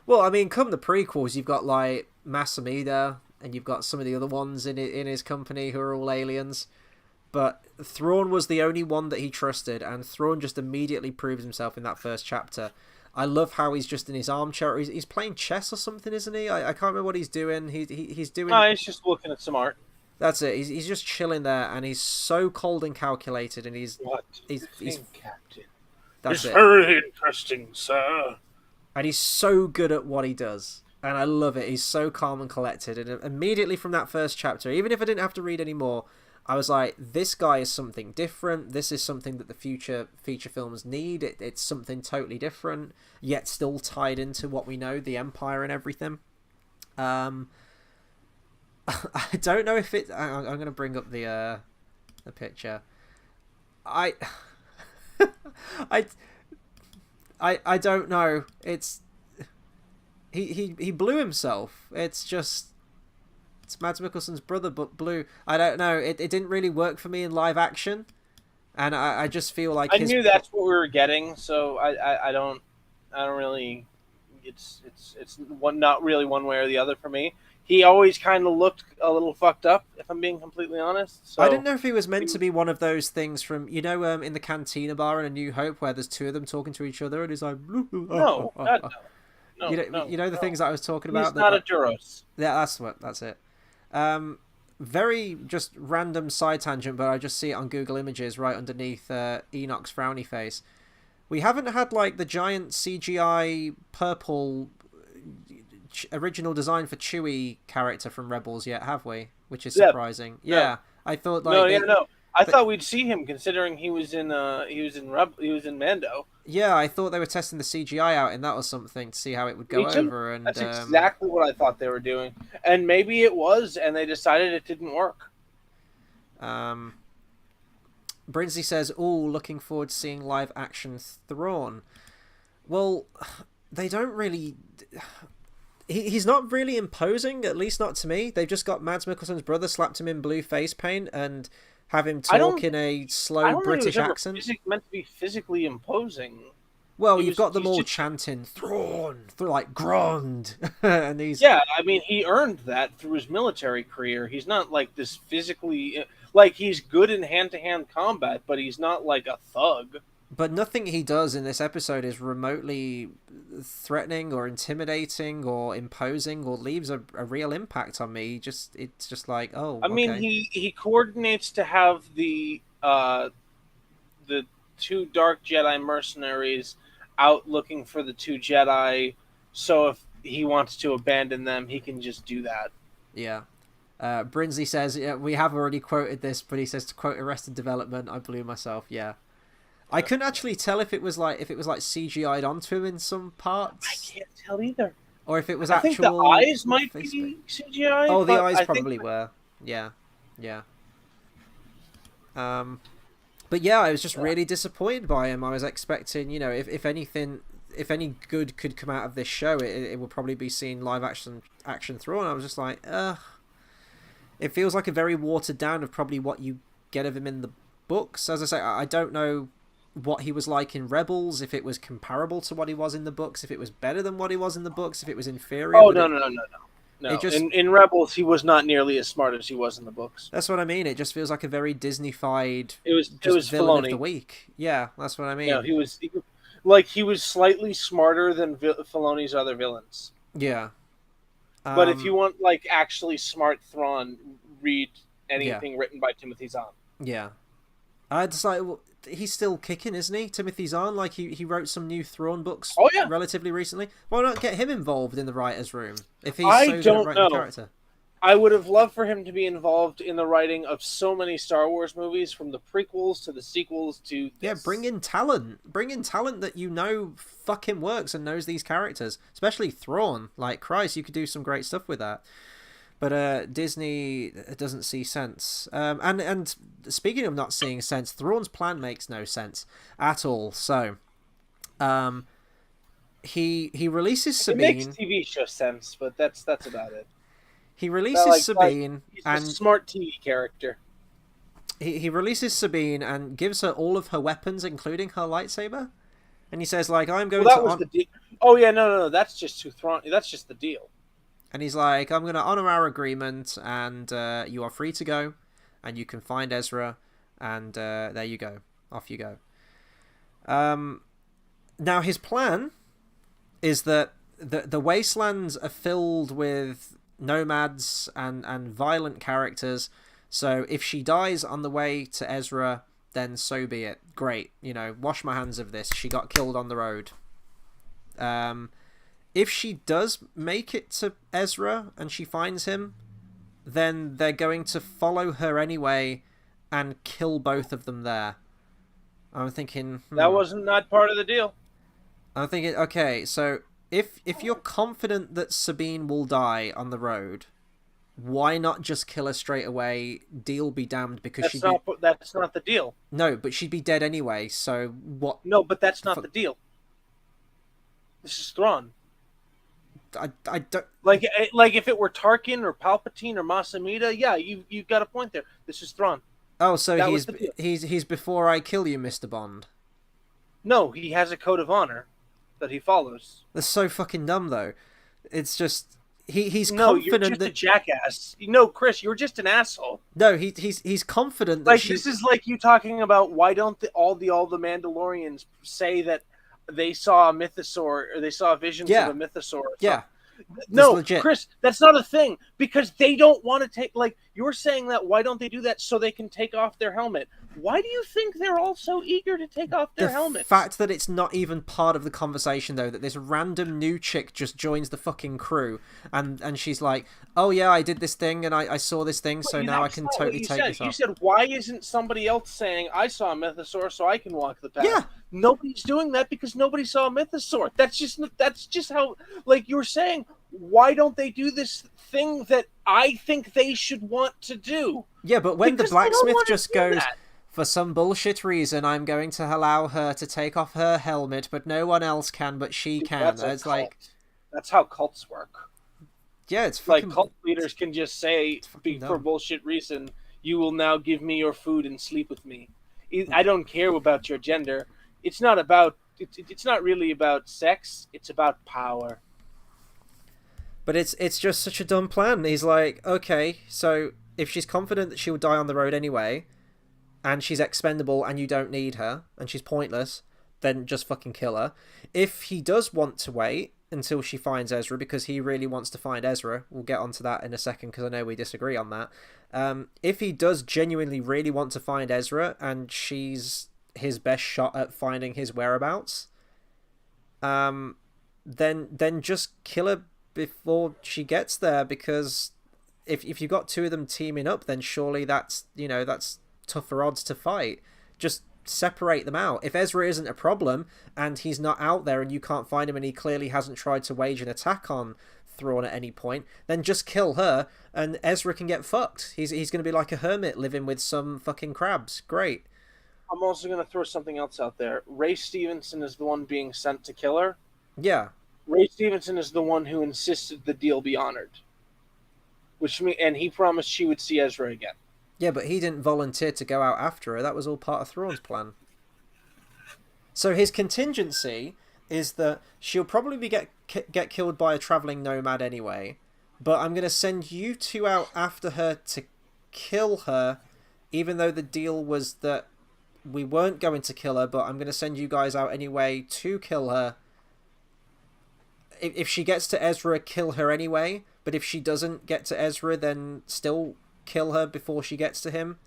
Well, I mean, come the prequels, you've got like Masamida, and you've got some of the other ones in his company who are all aliens. But Thrawn was the only one that he trusted, and Thrawn just immediately proves himself in that first chapter. I love how he's just in his armchair. He's playing chess or something, isn't he? I can't remember what he's doing. He's doing. No, he's just looking at some art. That's it. He's just chilling there, and he's so cold and calculated, and he's Captain. That's it's very interesting, sir. And he's so good at what he does, and I love it. He's so calm and collected, and immediately from that first chapter, even if I didn't have to read any more, I was like, this guy is something different. This is something that the future feature films need. It's something totally different, yet still tied into what we know, the Empire and everything. I don't know if it... I'm going to bring up the picture. I don't know. It's... He blew himself. It's just... It's Mads Mikkelsen's brother, but blue. I don't know. It didn't really work for me in live action, and I just feel like I knew that's what we were getting, so I don't really. It's not really one way or the other for me. He always kind of looked a little fucked up, if I'm being completely honest. So I didn't know if he was meant to be one of those things from in the Cantina bar in A New Hope where there's 2 of them talking to each other, and he's like, no. The things that I was talking about. He's not a Duros. Yeah, that's it. Very just random side tangent, but I just see it on Google Images right underneath Enoch's frowny face. We haven't had like the giant CGI purple original design for Chewie character from Rebels yet, have we? Which is surprising. No. Yeah, I thought like I thought we'd see him considering he was in Mando. Yeah, I thought they were testing the CGI out, and that was something to see how it would go over. And that's exactly what I thought they were doing, and maybe it was, and they decided it didn't work. Brinsley says, "Oh, looking forward to seeing live action Thrawn." Well, they don't really. He's not really imposing, at least not to me. They've just got Mads Mikkelsen's brother slapped him in blue face paint and have him talk in a slow British accent. Meant to be physically imposing. Well, you've got them all chanting Thrawn, like Grond, and these. Yeah, I mean, he earned that through his military career. He's not like this physically, like he's good in hand-to-hand combat, but he's not like a thug. But nothing he does in this episode is remotely threatening or intimidating or imposing or leaves a real impact on me. It's just like, oh. I mean, he coordinates to have the two Dark Jedi mercenaries out looking for the two Jedi, so if he wants to abandon them, he can just do that. Yeah. Brinsley says, yeah, we have already quoted this, but he says, to quote Arrested Development, I blew myself. Yeah. I couldn't actually tell if it was like CGI'd onto him in some parts. I can't tell either. Or if it was I actual. think the eyes might be CGI. Oh, the eyes probably were. Yeah. But yeah, I was just really disappointed by him. I was expecting, if anything, if any good could come out of this show, it would probably be seeing live action Thrawn. I was just like, ugh. It feels like a very watered down of probably what you get of him in the books. As I say, I don't know what he was like in Rebels, if it was comparable to what he was in the books, if it was better than what he was in the books, if it was inferior. Oh, no. In Rebels, he was not nearly as smart as he was in the books. That's what I mean. It just feels like a very Disney-fied. It was villain Filoni of the week. Yeah, that's what I mean. Yeah, he was slightly smarter than Filoni's other villains. Yeah. But if you want like actually smart Thrawn, read anything written by Timothy Zahn. Yeah. It's like, well, he's still kicking, isn't he? Timothy Zahn, like he wrote some new Thrawn books relatively recently. Why not get him involved in the writer's room if he's so good at writing the character? I would have loved for him to be involved in the writing of so many Star Wars movies, from the prequels to the sequels to this. Yeah, bring in talent that fucking works and knows these characters, especially Thrawn. Like, Christ, you could do some great stuff with that. But Disney doesn't see sense. And speaking of not seeing sense, Thrawn's plan makes no sense at all. So, he releases Sabine. It makes TV show sense, but that's about it. He releases Sabine, he's and a smart TV character. He releases Sabine and gives her all of her weapons, including her lightsaber. And he says, like, I'm going to. The deal. Oh yeah, no. That's just Thrawn. That's just the deal. And he's like, I'm going to honor our agreement, and you are free to go, and you can find Ezra, and there you go. Off you go. Now, his plan is that the wastelands are filled with nomads and violent characters, so if she dies on the way to Ezra, then so be it. Great. Wash my hands of this. She got killed on the road. If she does make it to Ezra and she finds him, then they're going to follow her anyway and kill both of them there. I'm thinking... That wasn't not part of the deal. I'm thinking, okay, so if you're confident that Sabine will die on the road, why not just kill her straight away? Deal be damned, because that's not the deal. No, but she'd be dead anyway, so what... No, but that's not the deal. This is Thrawn. I don't like if it were Tarkin or Palpatine or Masamita. Yeah, you got a point there. This is Thrawn. Oh, so he's before I kill you, Mr. Bond. No, he has a code of honor that he follows. That's so fucking dumb, though. It's just he's no, confident you're just a jackass. No, Chris, you're just an asshole. No, he's confident that this is like you talking about why don't all the Mandalorians say that they saw a mythosaur, or they saw visions of a mythosaur. Yeah. No, Chris, that's not a thing, because they don't want to take, like, you're saying that, why don't they do that so they can take off their helmet? Why do you think they're all so eager to take off their helmets? The fact that it's not even part of the conversation, though, that this random new chick just joins the fucking crew, and she's like, oh yeah, I did this thing, and I saw this thing, so now I can totally take this off. You said, why isn't somebody else saying, I saw a mythosaur, so I can walk the path? Yeah. Nobody's doing that because nobody saw a mythosaur. That's just how, like, you're saying, why don't they do this thing that I think they should want to do? Yeah, but when the blacksmith just goes, For some bullshit reason, I'm going to allow her to take off her helmet, but no one else can, but she can. That's a It's cult. like, That's how cults work. yeah, it's Like fucking, cult leaders can just say, it's fucking for dumb. bullshit reason, you will now give me your food and sleep with me. I don't care about your gender. It's not about. It's not really about sex. It's about power. But it's just such a dumb plan. He's like, okay, so if she's confident that she will die on the road anyway, and she's expendable and you don't need her, and she's pointless, then just fucking kill her. If he does want to wait until she finds Ezra, because he really wants to find Ezra, we'll get onto that in a second because I know we disagree on that. If he does genuinely really want to find Ezra, and she's his best shot at finding his whereabouts, then just kill her before she gets there, because if you've got two of them teaming up, then surely that's tougher odds to fight. Just separate them out. If Ezra isn't a problem and he's not out there and you can't find him and he clearly hasn't tried to wage an attack on Thrawn at any point, then just kill her and Ezra can get fucked. He's going to be like a hermit living with some fucking crabs. Great. I'm also going to throw something else out there. Ray Stevenson is the one being sent to kill her. Yeah. Ray Stevenson is the one who insisted the deal be honored, and he promised she would see Ezra again. Yeah, but he didn't volunteer to go out after her. That was all part of Thrawn's plan. So his contingency is that she'll probably get killed by a travelling nomad anyway, but I'm going to send you two out after her to kill her, even though the deal was that we weren't going to kill her, but I'm going to send you guys out anyway to kill her. If she gets to Ezra, kill her anyway, but if she doesn't get to Ezra, then still kill her before she gets to him.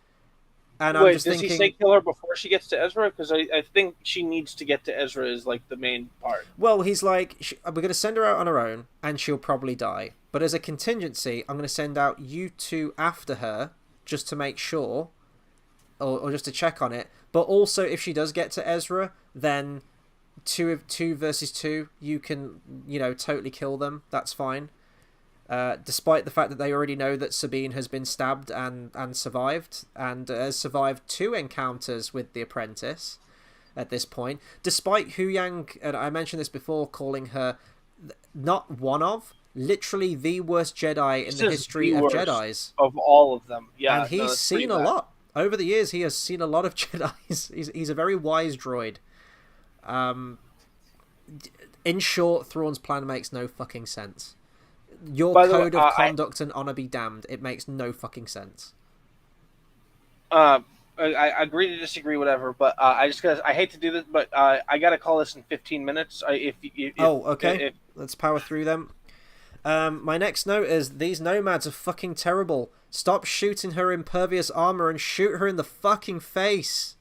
And Wait, I'm just thinking, he say kill her before she gets to Ezra? Because I think she needs to get to Ezra is like the main part. well, he's like, we're going to send her out on her own, and she'll probably die. But as a contingency, I'm going to send out you two after her, just to make sure, or just to check on it. But also, if she does get to Ezra, then two versus two, you can, totally kill them. That's fine. Despite the fact that they already know that Sabine has been stabbed and survived, and has survived 2 encounters with the apprentice at this point. Despite Huyang, and I mentioned this before, calling her not one of, literally the worst Jedi in the history of Jedis. Of all of them. Yeah. And he's seen a lot. Over the years, he has seen a lot of Jedis. He's a very wise droid. In short, Thrawn's plan makes no fucking sense. Your code of conduct and honor be damned. It makes no fucking sense. I agree to disagree, whatever. But I hate to do this, but I gotta call this in 15 minutes. Okay. Let's power through them. My next note is these nomads are fucking terrible. Stop shooting her impervious armor and shoot her in the fucking face.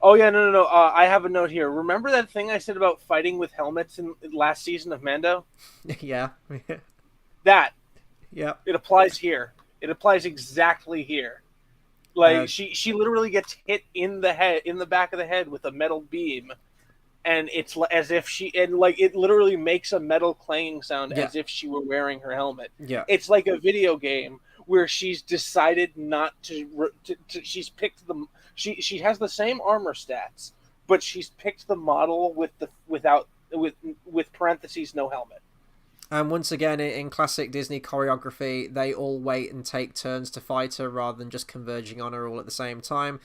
Oh yeah, no. I have a note here. Remember that thing I said about fighting with helmets in last season of Mando? Yeah. That. Yeah. It applies here. It applies exactly here. Like she literally gets hit in the back of the head with a metal beam, and it's as if it literally makes a metal clanging sound as if she were wearing her helmet. Yeah. It's like a video game where she's decided not to she's picked she has the same armor stats, but she's picked the model with parentheses no helmet. And once again, in classic Disney choreography, they all wait and take turns to fight her rather than just converging on her all at the same time.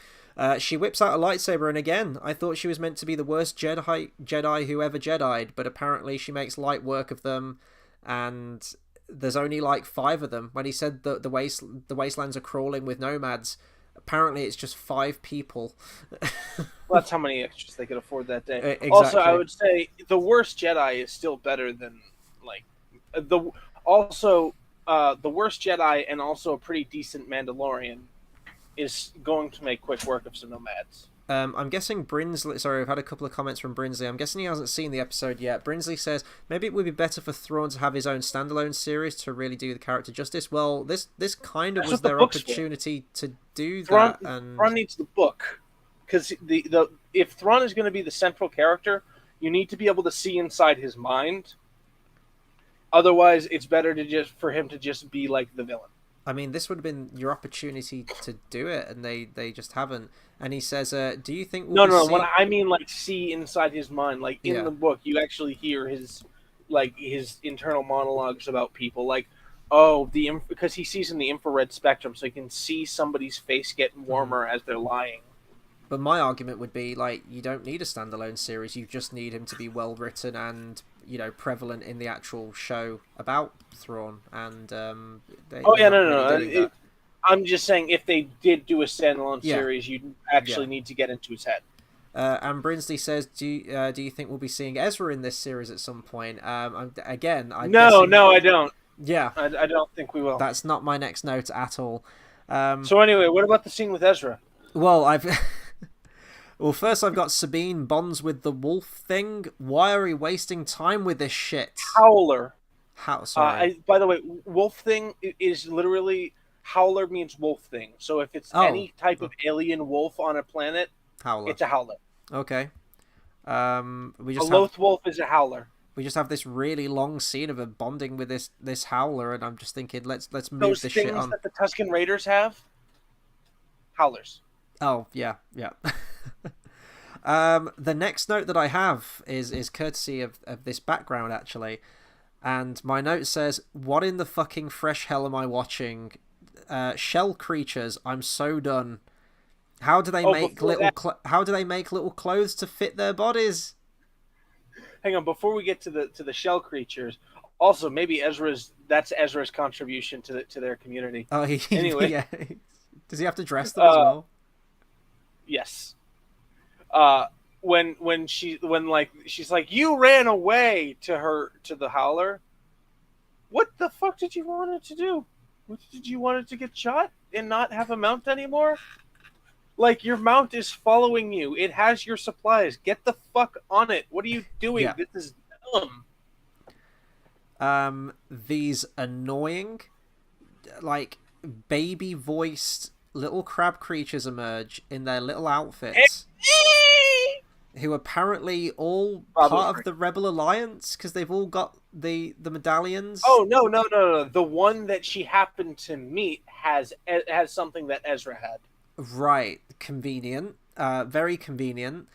She whips out a lightsaber, and again, I thought she was meant to be the worst Jedi who ever Jedi'd, but apparently she makes light work of them, and there's only like 5 of them. When he said that the wastelands are crawling with nomads, apparently it's just 5 people. Well, that's how many extras they could afford that day. Exactly. Also, I would say the worst Jedi is still better than the worst Jedi and also a pretty decent Mandalorian is going to make quick work of some nomads. I'm guessing Brinsley... Sorry, I've had a couple of comments from Brinsley. I'm guessing he hasn't seen the episode yet. Brinsley says, maybe it would be better for Thrawn to have his own standalone series to really do the character justice. Well, this kind of was their opportunity to do that. Thrawn needs the book. Because if Thrawn is going to be the central character, you need to be able to see inside his mind. Otherwise, it's better for him to just be like the villain. I mean, this would have been your opportunity to do it, and they just haven't. And he says, "Do you think we'll No, be no, no. What seeing?" I mean, like, see inside his mind, like in Yeah. the book, you actually hear his internal monologues about people, like, oh, because he sees in the infrared spectrum, so he can see somebody's face getting Hmm. warmer as they're lying. But my argument would be like, you don't need a standalone series. You just need him to be well written and prevalent in the actual show about Thrawn, and Oh they're yeah, not no, no, really no. doing that. I'm just saying, if they did do a standalone Yeah, series, you'd yeah. actually need to get into his head. And Brinsley says, do you think we'll be seeing Ezra in this series at some point? Again, I'm No, guessing. no, I don't. Yeah, I don't think we will. that's not my next note at all. Um, So anyway, what about the scene with Ezra? well, I've well, first I've got Sabine bonds with the wolf thing. Why are we wasting time with this shit? Howler. How? Sorry. By the way, wolf thing is literally howler means wolf thing. So if it's Oh, any type of alien wolf on a planet, howler. it's a howler. Okay. We A just have loath wolf is a howler. this really long scene of her bonding with this howler, and I'm just thinking, let's move Those this shit things on. that the Tusken Raiders have, howlers. Oh yeah, yeah. The next note that I have is courtesy of this background actually, and my note says, "What in the fucking fresh hell am I watching? Shell creatures. I'm so done. How do they Oh, make before that, how do they make little clothes to fit their bodies?" hang on. Before we get to the shell creatures, also maybe that's Ezra's contribution to their community. Oh, Anyway, yeah. Does he have to dress them as uh, well? yes. When she's like, you ran away to the howler. What the fuck did you want it to do? Did you want it to get shot and not have a mount anymore? Like, your mount is following you. It has your supplies. Get the fuck on it. What are you doing? Yeah. This is dumb. These annoying, like, baby voiced little crab creatures emerge in their little outfits, who apparently all Probably. part of the Rebel Alliance because they've all got the medallions. Oh, no, no, no, no. The one that she happened to meet has something that Ezra had. Right, convenient. Very convenient.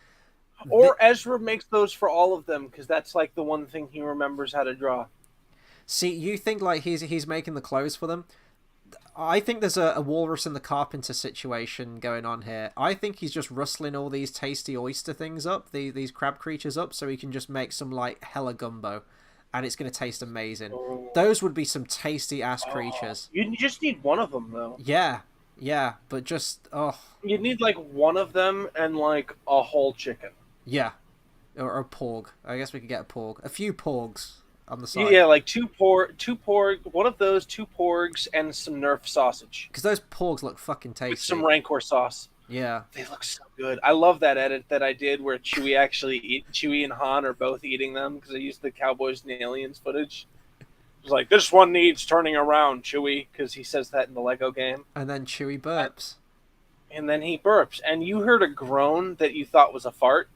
Or Ezra makes those for all of them because that's like the one thing he remembers how to draw. See, you think like he's making the clothes for them? I think there's a walrus and the carpenter situation going on here. I think he's just rustling all these tasty oyster things up, these crab creatures up, so he can just make some like hella gumbo, and it's going to taste amazing. Those would be some tasty ass creatures. You just need one of them though. Yeah, yeah, but just You need like one of them and like a whole chicken. yeah, or a porg. I guess we could get a porg, a few porgs on the side. Yeah, like two porg, one of those, two porgs, and some Nerf sausage Because those porgs look fucking tasty. with some Rancor sauce. Yeah, They look so good. I love that edit that I did where Chewie and Han are both eating them because I used the Cowboys and Aliens footage. It was like, this one needs turning around, Chewie, because he says that in the Lego game. and then Chewie burps. And then he burps, and you heard a groan that you thought was a fart.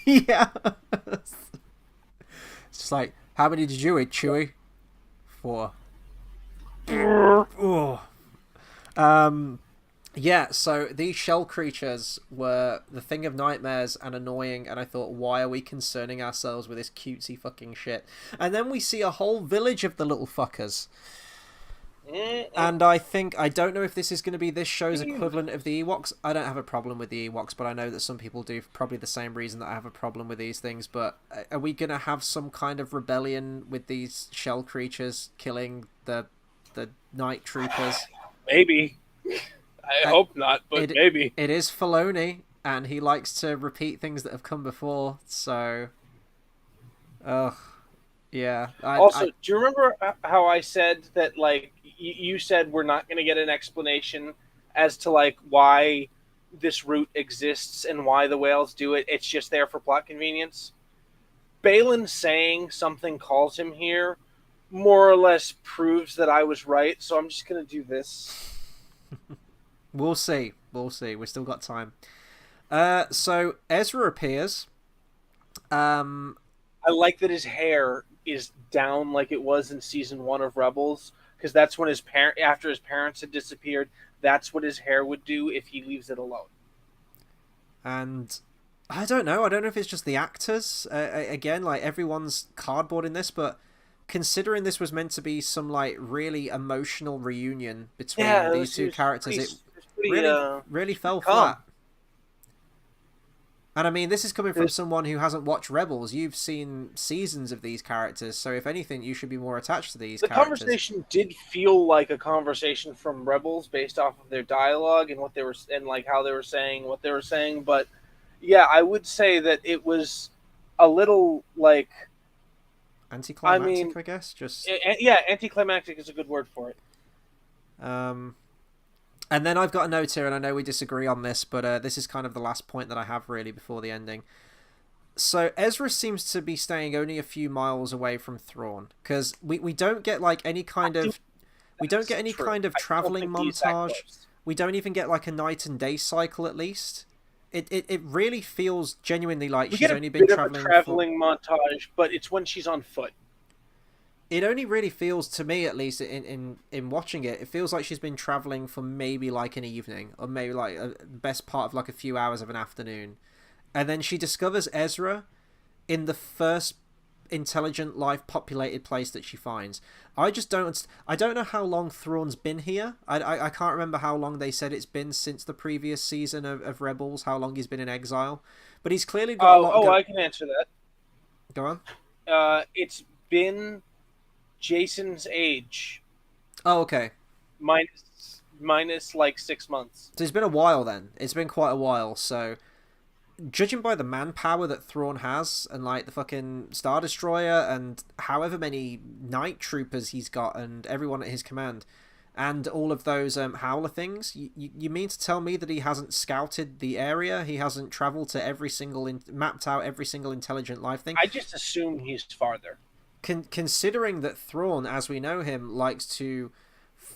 Yeah. It's just like, how many did you eat, Chewie? 4. Oh. Yeah, so these shell creatures were the thing of nightmares and annoying, and I thought, why are we concerning ourselves with this cutesy fucking shit? And then we see a whole village of the little fuckers. And I don't know if this is going to be this show's equivalent of the Ewoks. I don't have a problem with the Ewoks, but I know that some people do, for probably the same reason that I have a problem with these things. But are we going to have some kind of rebellion with these shell creatures killing the night troopers? Maybe. I hope not, but maybe. It is Filoni, and he likes to repeat things that have come before, so... Ugh. Yeah. Do you remember how I said that, like, you said we're not going to get an explanation as to, like, why this route exists and why the whales do it? It's just there for plot convenience. Balin saying something calls him here more or less proves that I was right, so I'm just going to do this. We'll see. We'll see. We've still got time. So Ezra appears. I like that his hair is down like it was in season 1 of Rebels, because that's when his parent after his parents had disappeared. That's what his hair would do if he leaves it alone. And I don't know. I don't know if it's just the actors. Again, like everyone's cardboard in this, but considering this was meant to be some like really emotional reunion between these two characters, it really fell flat. And I mean, this is coming from someone who hasn't watched Rebels. You've seen seasons of these characters, so if anything, you should be more attached to these characters. The conversation did feel like a conversation from Rebels based off of their dialogue and what they were and like how they were saying what they were saying. But yeah, I would say that it was a little like anticlimactic. I guess just yeah, anticlimactic is a good word for it. And then I've got a note here, and I know we disagree on this, but this is kind of the last point that I have really before the ending. So Ezra seems to be staying only a few miles away from Thrawn, because we don't get like any kind of kind of traveling montage. We don't even get like a night and day cycle at least. It really feels genuinely like she's only been traveling. We get a traveling montage, but it's when she's on foot. It only really feels, to me at least, in watching it, it feels like she's been traveling for maybe like an evening, or maybe like a best part of like a few hours of an afternoon. And then she discovers Ezra in the first intelligent, life-populated place that she finds. I don't know how long Thrawn's been here. I can't remember how long they said it's been since the previous season of Rebels, how long he's been in exile. But he's clearly got a lot... I can answer that. Go on. It's been Jason's age. Oh, okay. Minus like 6 months. So it's been a while then. It's been quite a while, so... Judging by the manpower that Thrawn has, and like the fucking Star Destroyer, and however many night troopers he's got, and everyone at his command, and all of those Howler things, you mean to tell me that he hasn't scouted the area? He hasn't traveled to mapped out every single intelligent life thing? I just assume he's farther. Considering that Thrawn, as we know him, likes to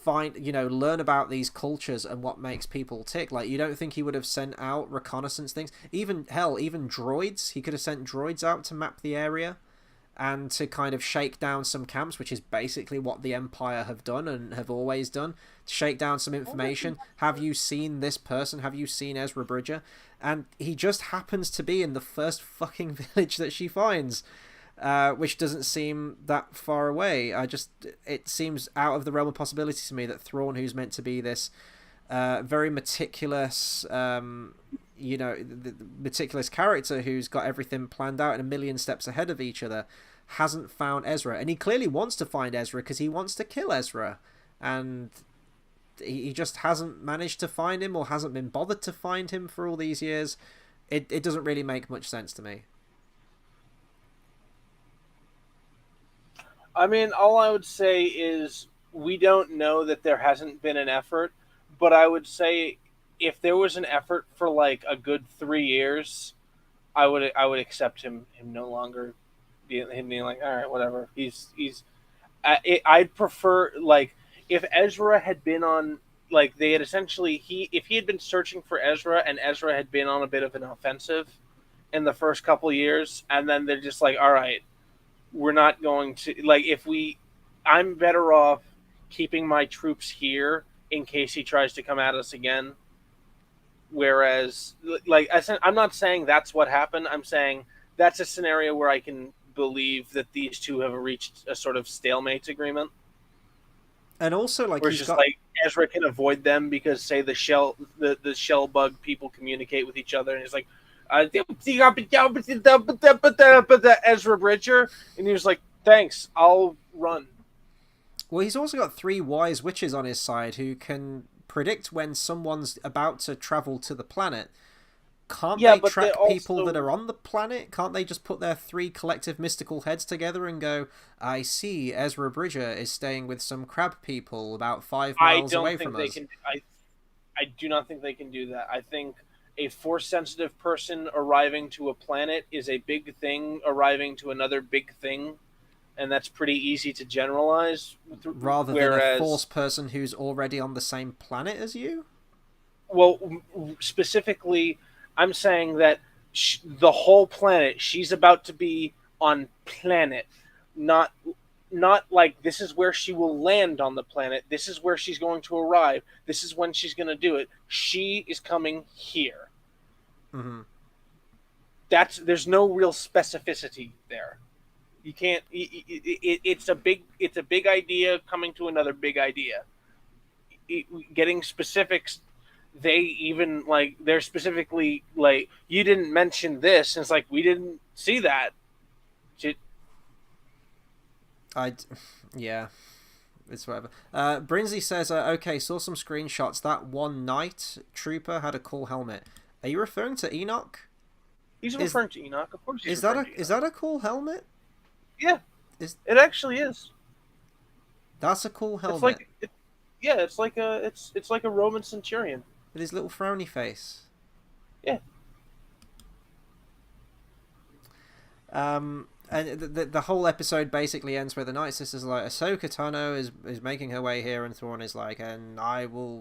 learn about these cultures and what makes people tick. Like, you don't think he would have sent out reconnaissance things? Even droids. He could have sent droids out to map the area and to kind of shake down some camps, which is basically what the Empire have done and have always done. To shake down some information. Have you seen this person? Have you seen Ezra Bridger? And he just happens to be in the first fucking village that she finds. Which doesn't seem that far away. It seems out of the realm of possibility to me that Thrawn, who's meant to be this very meticulous, meticulous character who's got everything planned out and a million steps ahead of each other, hasn't found Ezra. And he clearly wants to find Ezra because he wants to kill Ezra. And he just hasn't managed to find him, or hasn't been bothered to find him for all these years. It doesn't really make much sense to me. I mean, all I would say is we don't know that there hasn't been an effort, but I would say if there was an effort for like a good 3 years, I would accept him no longer being like, all right, whatever. I'd prefer, like, if Ezra had been on, like, they had essentially if he had been searching for Ezra and Ezra had been on a bit of an offensive in the first couple years, and then they're just like, all right, we're not going to, like, I'm better off keeping my troops here in case he tries to come at us again. Whereas, like, I'm not saying that's what happened. I'm saying that's a scenario where I can believe that these two have reached a sort of stalemate agreement. And also, like, where it's just like Ezra can avoid them because, say, the shell bug people communicate with each other, and it's like, Ezra Bridger, and he was like, thanks, I'll run. Well, he's also got 3 wise witches on his side who can predict when someone's about to travel to the planet. Can't they track people that are on the planet? Can't they just put their 3 collective mystical heads together and go, I see Ezra Bridger is staying with some crab people about 5 miles away from us? I do not think they can do that. I think a Force-sensitive person arriving to a planet is a big thing arriving to another big thing, and that's pretty easy to generalize. Rather than a Force person who's already on the same planet as you? Well, specifically, I'm saying that the whole planet, she's about to be on planet, not not like this is where she will land on the planet. This is where she's going to arrive. This is when she's going to do it. She is coming here. Mm-hmm. There's no real specificity there. You can't. It's a big idea coming to another big idea. Getting specifics, they even like they're specifically like you didn't mention this, and it's like we didn't see that. Yeah. It's whatever. Brinsley says, okay, saw some screenshots. That one night trooper had a cool helmet. Are you referring to Enoch? He's referring to Enoch, of course. Is that a cool helmet? Yeah, it actually is. That's a cool helmet. It's like a Roman centurion with his little frowny face. Yeah. And the whole episode basically ends where the Night Sisters are like, Ahsoka Tano is making her way here, and Thrawn is like, and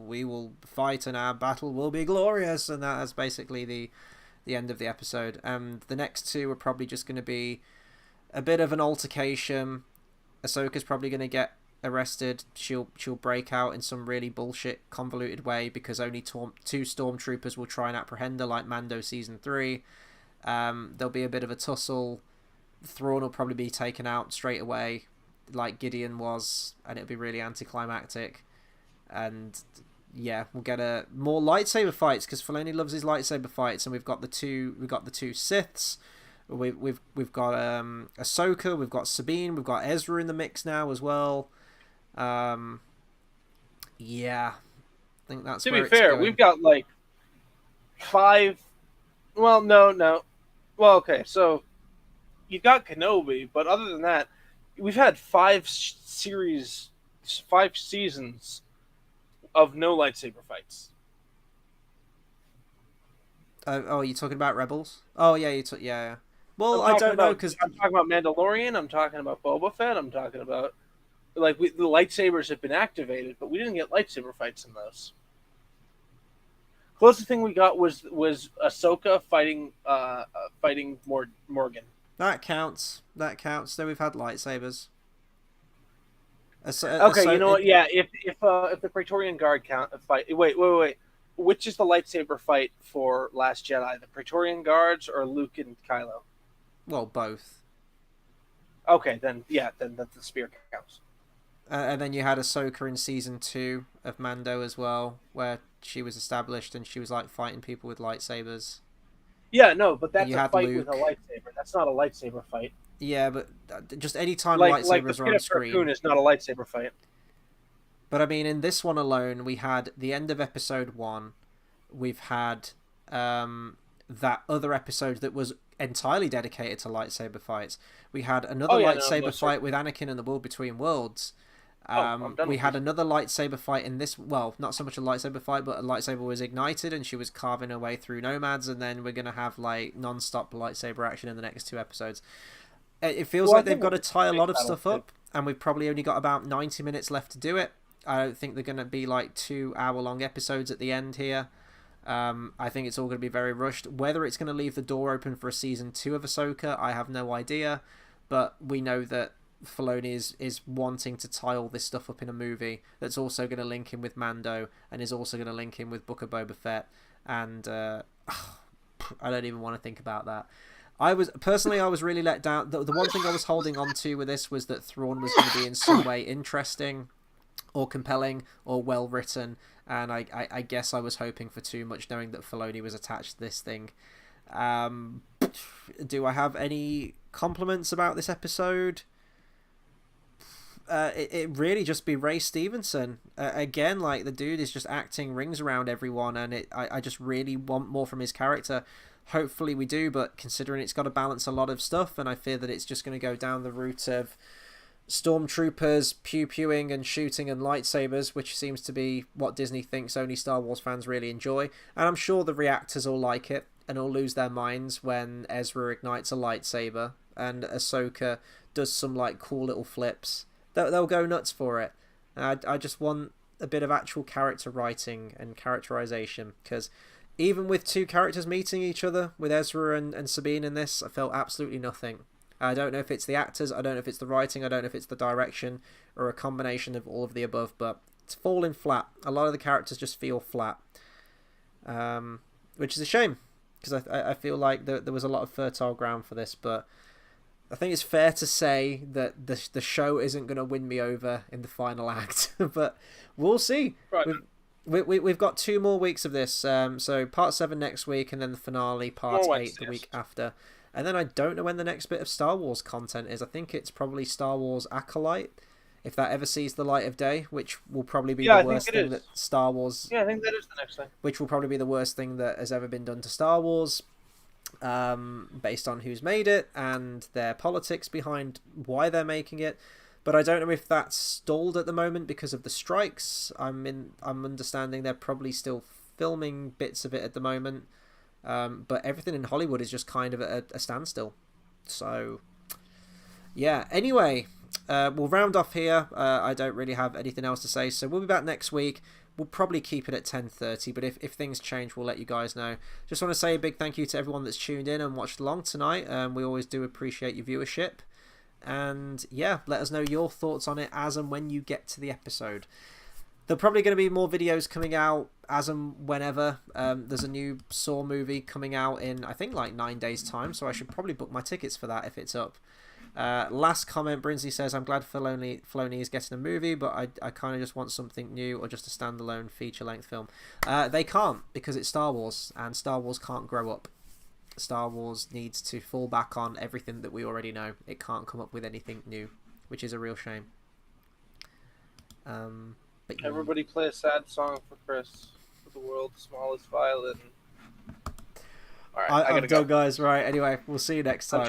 we will fight, and our battle will be glorious, and that's basically the end of the episode. The next two are probably just going to be a bit of an altercation. Ahsoka's probably going to get arrested. She'll break out in some really bullshit convoluted way because only two stormtroopers will try and apprehend her, like Mando season 3. There'll be a bit of a tussle. Thrawn will probably be taken out straight away, like Gideon was, and it'll be really anticlimactic. And yeah, we'll get more lightsaber fights because Filoni loves his lightsaber fights, and we've got the two Siths. We've got Ahsoka, we've got Sabine, we've got Ezra in the mix now as well. Yeah, I think that's. To be fair, we've got like 5. Well, no. Well, okay, so you've got Kenobi, but other than that, we've had 5 seasons of no lightsaber fights. Oh, you're talking about Rebels? Oh, yeah, yeah. Well, I don't know because I'm talking about Mandalorian. I'm talking about Boba Fett. I'm talking about the lightsabers have been activated, but we didn't get lightsaber fights in those. Closest thing we got was Ahsoka fighting Morgan. That counts. So we've had lightsabers. Okay, you know what? Yeah, if the Praetorian Guard fight. Wait. Which is the lightsaber fight for Last Jedi? The Praetorian Guards or Luke and Kylo? Well, both. Okay, then the spear counts. And then you had Ahsoka in season 2 of Mando as well, where she was established and she was like fighting people with lightsabers. Yeah, no, but that's a fight Luke. with a lightsaber. That's not a lightsaber fight. Yeah, but just any time lightsabers are on screen, Raccoon is not a lightsaber fight. But I mean, in this one alone, we had the end of episode 1. We've had that other episode that was entirely dedicated to lightsaber fights. We had another lightsaber fight with Anakin in the World Between Worlds. We had another lightsaber fight in this. Well, not so much a lightsaber fight, but a lightsaber was ignited and she was carving her way through nomads. And then we're gonna have like non-stop lightsaber action in the next 2 episodes. It feels like they've got to tie a lot of stuff up, and we've probably only got about 90 minutes left to do it. I don't think they're gonna be like 2-hour-long episodes at the end here. I think it's all going to be very rushed. Whether it's going to leave the door open for a season 2 of Ahsoka, I have no idea. But we know that Filoni is wanting to tie all this stuff up in a movie that's also going to link in with Mando and is also going to link in with Book of Boba Fett. And I don't even want to think about that. I was really let down. The one thing I was holding on to with this was that Thrawn was going to be in some way interesting or compelling or well written, and I guess I was hoping for too much, knowing that Filoni was attached to this thing. Do I have any compliments about this episode? It really just be Ray Stevenson again. Like, the dude is just acting rings around everyone, and I just really want more from his character. Hopefully we do, but considering it's got to balance a lot of stuff, and I fear that it's just going to go down the route of stormtroopers pew-pewing and shooting and lightsabers, which seems to be what Disney thinks only Star Wars fans really enjoy. And I'm sure the reactors all like it and all lose their minds when Ezra ignites a lightsaber and Ahsoka does some like cool little flips. They'll go nuts for it. And I just want a bit of actual character writing and characterization, because even with 2 characters meeting each other, with Ezra and Sabine in this, I felt absolutely nothing. I don't know if it's the actors, I don't know if it's the writing, I don't know if it's the direction, or a combination of all of the above, but it's falling flat. A lot of the characters just feel flat, which is a shame, because I feel like there was a lot of fertile ground for this, but I think it's fair to say that the show isn't going to win me over in the final act, but we'll see. Right. We've got 2 more weeks of this, so part 7 next week, and then the finale, part 8 the week after. And then I don't know when the next bit of Star Wars content is. I think it's probably Star Wars Acolyte, if that ever sees the light of day, which will probably be the worst thing that Star Wars... Yeah, I think that is the next thing. Which will probably be the worst thing that has ever been done to Star Wars, based on who's made it and their politics behind why they're making it. But I don't know if that's stalled at the moment because of the strikes. I'm understanding they're probably still filming bits of it at the moment. But everything in Hollywood is just kind of at a standstill. So, yeah. Anyway, we'll round off here. I don't really have anything else to say. So we'll be back next week. We'll probably keep it at 10:30, but if things change, we'll let you guys know. Just want to say a big thank you to everyone that's tuned in and watched along tonight. We always do appreciate your viewership. And yeah, let us know your thoughts on it as and when you get to the episode. There are probably going to be more videos coming out as and whenever. There's a new Saw movie coming out in, I think, like 9 days' time, so I should probably book my tickets for that if it's up. Last comment, Brinsley says, I'm glad Filoni is getting a movie, but I kind of just want something new or just a standalone feature-length film. They can't, because it's Star Wars, and Star Wars can't grow up. Star Wars needs to fall back on everything that we already know. It can't come up with anything new, which is a real shame. But everybody play a sad song for Chris. For the world's smallest violin. All right, I gotta go, guys. Right, anyway, we'll see you next time.